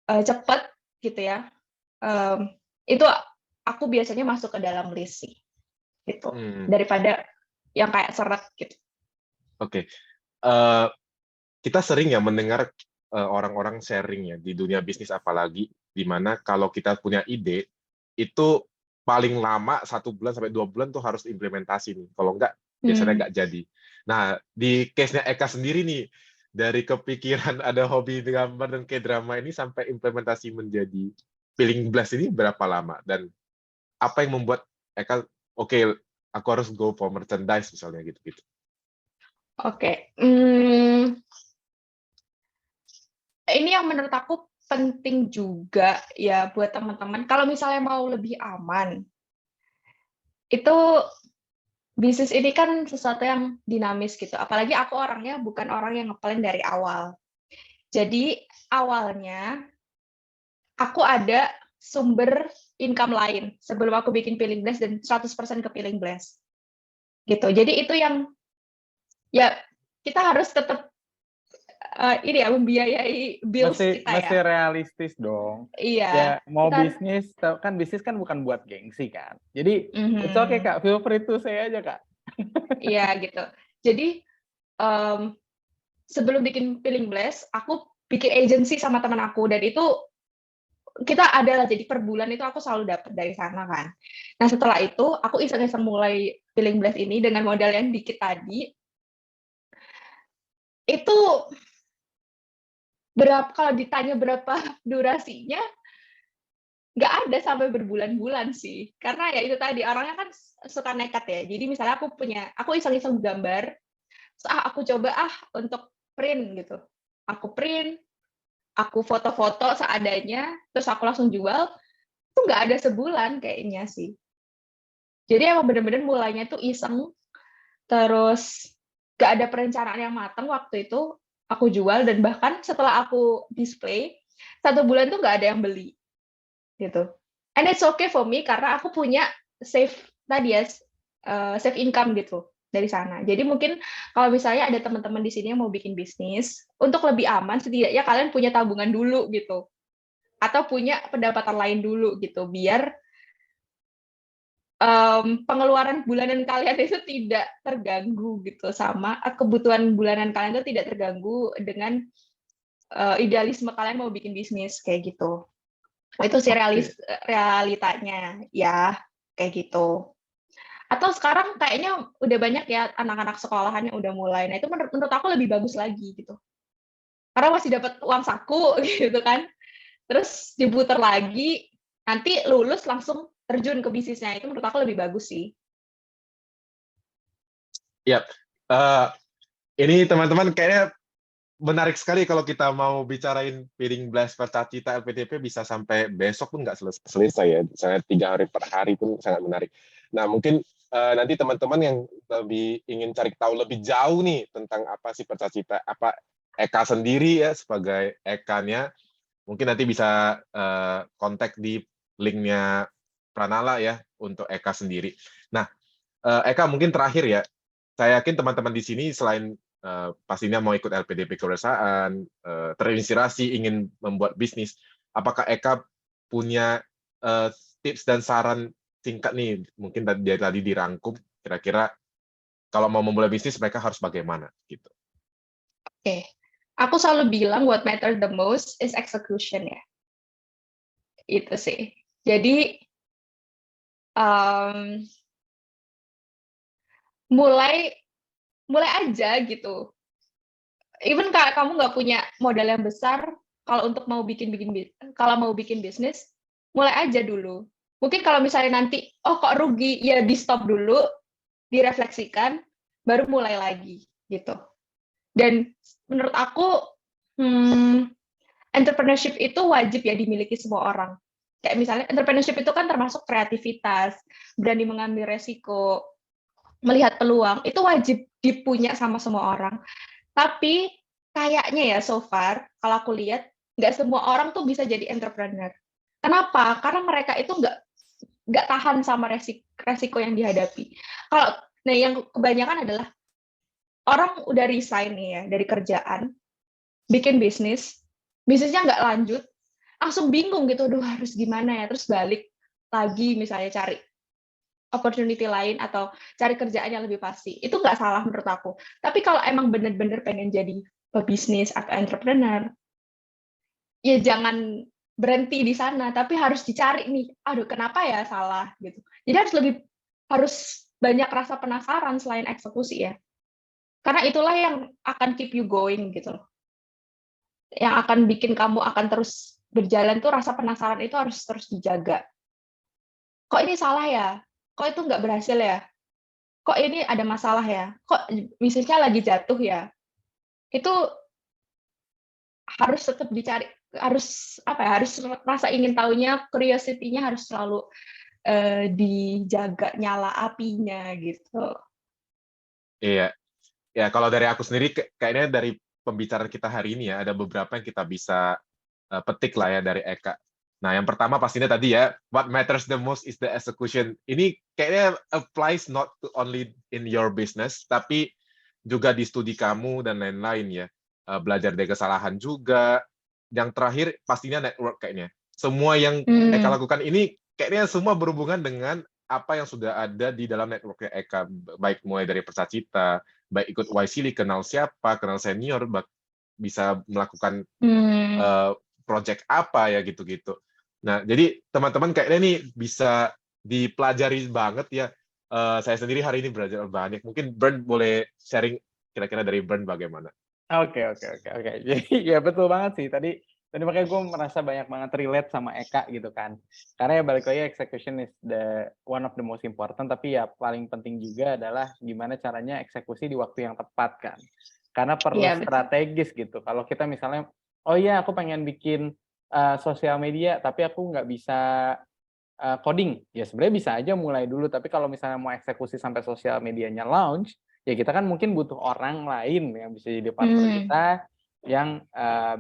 cepat gitu ya, itu aku biasanya masuk ke dalam list sih, gitu, daripada yang kayak seret gitu. Oke. Kita sering ya mendengar orang-orang sharing ya di dunia bisnis, apalagi di mana kalau kita punya ide itu paling lama 1 bulan sampai 2 bulan tuh harus implementasi nih. Kalau enggak biasanya nggak jadi. Nah, di case-nya Eka sendiri nih, dari kepikiran ada hobi gambar dan K-drama ini sampai implementasi menjadi Feeling Blast ini berapa lama? Dan apa yang membuat Eka, oke, aku harus go for merchandise misalnya gitu-gitu. Oke. Ini yang menurut aku penting juga ya buat teman-teman. Kalau misalnya mau lebih aman, itu bisnis ini kan sesuatu yang dinamis gitu. Apalagi aku orangnya bukan orang yang ngeplan dari awal. Jadi awalnya aku ada sumber income lain sebelum aku bikin Feeling Blast dan 100% ke Feeling Blast. Gitu. Jadi itu yang ya kita harus tetap ini ya membiayai bills kita ya. Masih realistis dong. Iya. Ya mau bisnis kan bukan buat gengsi kan. Jadi it's okay Kak, feel free to say aja Kak. Iya gitu. Jadi sebelum bikin Feeling Blast, aku bikin agency sama teman aku dan itu kita adalah jadi per bulan itu aku selalu dapat dari sana kan. Nah setelah itu aku iseng-iseng mulai Feeling Blast ini dengan modal yang dikit tadi. Itu kalau ditanya berapa durasinya, nggak ada sampai berbulan-bulan sih. Karena ya itu tadi orangnya kan suka nekat ya. Jadi misalnya aku iseng-iseng gambar, aku coba untuk print gitu. Aku print, aku foto-foto seadanya, terus aku langsung jual. Itu nggak ada sebulan kayaknya sih. Jadi emang bener-bener mulainya tuh iseng, terus nggak ada perencanaan yang matang waktu itu. Aku jual dan bahkan setelah aku display 1 bulan tuh nggak ada yang beli gitu. And it's okay for me karena aku punya save income gitu dari sana. Jadi mungkin kalau misalnya ada teman-teman di sini yang mau bikin bisnis, untuk lebih aman setidaknya kalian punya tabungan dulu gitu. Atau punya pendapatan lain dulu gitu biar pengeluaran bulanan kalian itu tidak terganggu gitu sama kebutuhan bulanan kalian itu tidak terganggu dengan idealisme kalian mau bikin bisnis kayak gitu. Itu sih realitanya ya kayak gitu. Atau sekarang kayaknya udah banyak ya anak-anak sekolahan yang udah mulai. Nah itu menurut aku lebih bagus lagi gitu. Karena masih dapat uang saku gitu kan. Terus diputar lagi, nanti lulus langsung terjun ke bisnisnya. Itu menurut aku lebih bagus sih. Iya. Ini teman-teman kayaknya menarik sekali kalau kita mau bicarain Feeling Blast Percacita LPDP bisa sampai besok pun nggak selesai ya. Misalnya 3 hari per hari pun sangat menarik. Nah mungkin nanti teman-teman yang lebih ingin cari tahu lebih jauh nih tentang apa sih Percacita, apa Eka sendiri ya sebagai Ekanya, mungkin nanti bisa kontak di linknya Pranala ya untuk Eka sendiri. Nah Eka mungkin terakhir ya, saya yakin teman-teman di sini selain pastinya mau ikut LPDP Kebangsaan, terinspirasi ingin membuat bisnis. Apakah Eka punya tips dan saran singkat nih, mungkin dari tadi dirangkum, kira-kira kalau mau memulai bisnis mereka harus bagaimana gitu? Oke, aku selalu bilang what matters the most is execution ya. Itu sih. Jadi mulai aja gitu. Even kamu nggak punya modal yang besar, kalau mau bikin bisnis, mulai aja dulu. Mungkin kalau misalnya nanti, kok rugi, ya di stop dulu, direfleksikan, baru mulai lagi gitu. Dan menurut aku entrepreneurship itu wajib ya dimiliki semua orang. Kayak misalnya entrepreneurship itu kan termasuk kreativitas, berani mengambil resiko, melihat peluang, itu wajib dipunya sama semua orang. Tapi kayaknya ya so far, kalau aku lihat, nggak semua orang tuh bisa jadi entrepreneur. Kenapa? Karena mereka itu nggak tahan sama resiko yang dihadapi. Nah yang kebanyakan adalah orang udah resign nih ya dari kerjaan, bikin bisnisnya nggak lanjut, langsung bingung gitu, aduh harus gimana ya, terus balik lagi misalnya cari opportunity lain atau cari kerjaan yang lebih pasti. Itu nggak salah menurut aku. Tapi kalau emang bener-bener pengen jadi pebisnis atau entrepreneur, ya jangan berhenti di sana, tapi harus dicari nih, aduh kenapa ya salah gitu. Jadi harus banyak rasa penasaran selain eksekusi ya. Karena itulah yang akan keep you going gitu loh. Yang akan bikin kamu akan terus berjalan tuh rasa penasaran itu harus terus dijaga. Kok ini salah ya? Kok itu nggak berhasil ya? Kok ini ada masalah ya? Kok bisnisnya lagi jatuh ya? Itu harus tetap dicari, harus rasa ingin tahunya, curiosity-nya harus selalu dijaga nyala apinya gitu. Iya. Ya, kalau dari aku sendiri, kayaknya dari pembicaraan kita hari ini ya, ada beberapa yang kita bisa petik lah ya dari Eka. Nah, yang pertama pastinya tadi ya, what matters the most is the execution. Ini kayaknya applies not to only in your business, tapi juga di studi kamu dan lain-lain ya. Belajar dari kesalahan juga. Yang terakhir pastinya network kayaknya. Semua yang Eka lakukan ini kayaknya semua berhubungan dengan apa yang sudah ada di dalam networknya Eka, baik mulai dari Persacita, baik ikut YCili, kenal siapa, kenal senior, bisa melakukan project apa ya gitu-gitu. Nah, jadi teman-teman kayaknya ini bisa dipelajari banget ya. Saya sendiri hari ini belajar banyak. Mungkin Bernd boleh sharing kira-kira dari Bernd bagaimana? Oke. Jadi ya betul banget sih. Tadi makanya gue merasa banyak banget relate sama Eka gitu kan. Karena ya balik lagi execution is the one of the most important, tapi ya paling penting juga adalah gimana caranya eksekusi di waktu yang tepat kan. Karena perlu strategis gitu. Kalau kita misalnya, oh iya aku pengen bikin sosial media, tapi aku nggak bisa coding. Ya sebenarnya bisa aja mulai dulu, tapi kalau misalnya mau eksekusi sampai sosial medianya launch, ya kita kan mungkin butuh orang lain yang bisa jadi partner kita, yang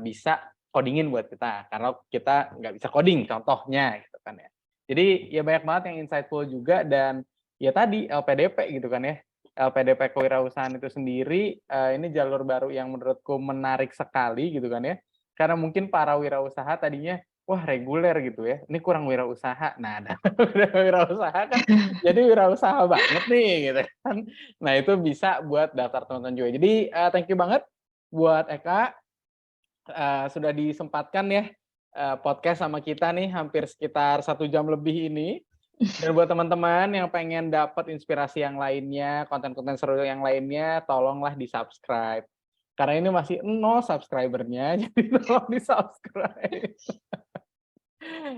bisa codingin buat kita, karena kita nggak bisa coding contohnya gitu kan ya. Jadi ya banyak banget yang insightful juga, dan ya tadi LPDP gitu kan ya, LPDP kewirausahaan itu sendiri ini jalur baru yang menurutku menarik sekali gitu kan ya, karena mungkin para wirausaha tadinya wah reguler gitu ya, ini kurang wirausaha. Nah, wirausaha kan jadi wirausaha banget nih gitu kan. Nah itu bisa buat daftar teman-teman juga. Jadi thank you banget buat Eka. Sudah disempatkan ya podcast sama kita nih hampir sekitar 1 jam lebih ini. Dan buat teman-teman yang pengen dapat inspirasi yang lainnya, konten-konten seru yang lainnya, tolonglah di-subscribe. Karena ini masih 0 subscribernya, jadi tolong di-subscribe.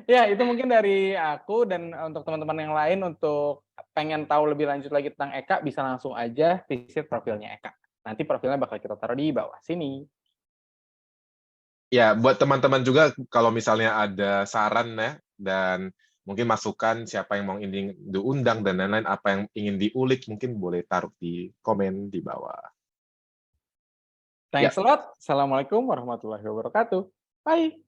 Ya, itu mungkin dari aku, dan untuk teman-teman yang lain untuk pengen tahu lebih lanjut lagi tentang Eka, bisa langsung aja visit profilnya Eka. Nanti profilnya bakal kita taruh di bawah sini. Ya, buat teman-teman juga kalau misalnya ada saran ya, dan mungkin masukan siapa yang mau ingin diundang dan lain-lain, apa yang ingin diulik, mungkin boleh taruh di komen di bawah. Thanks a lot. Assalamualaikum warahmatullahi wabarakatuh. Bye.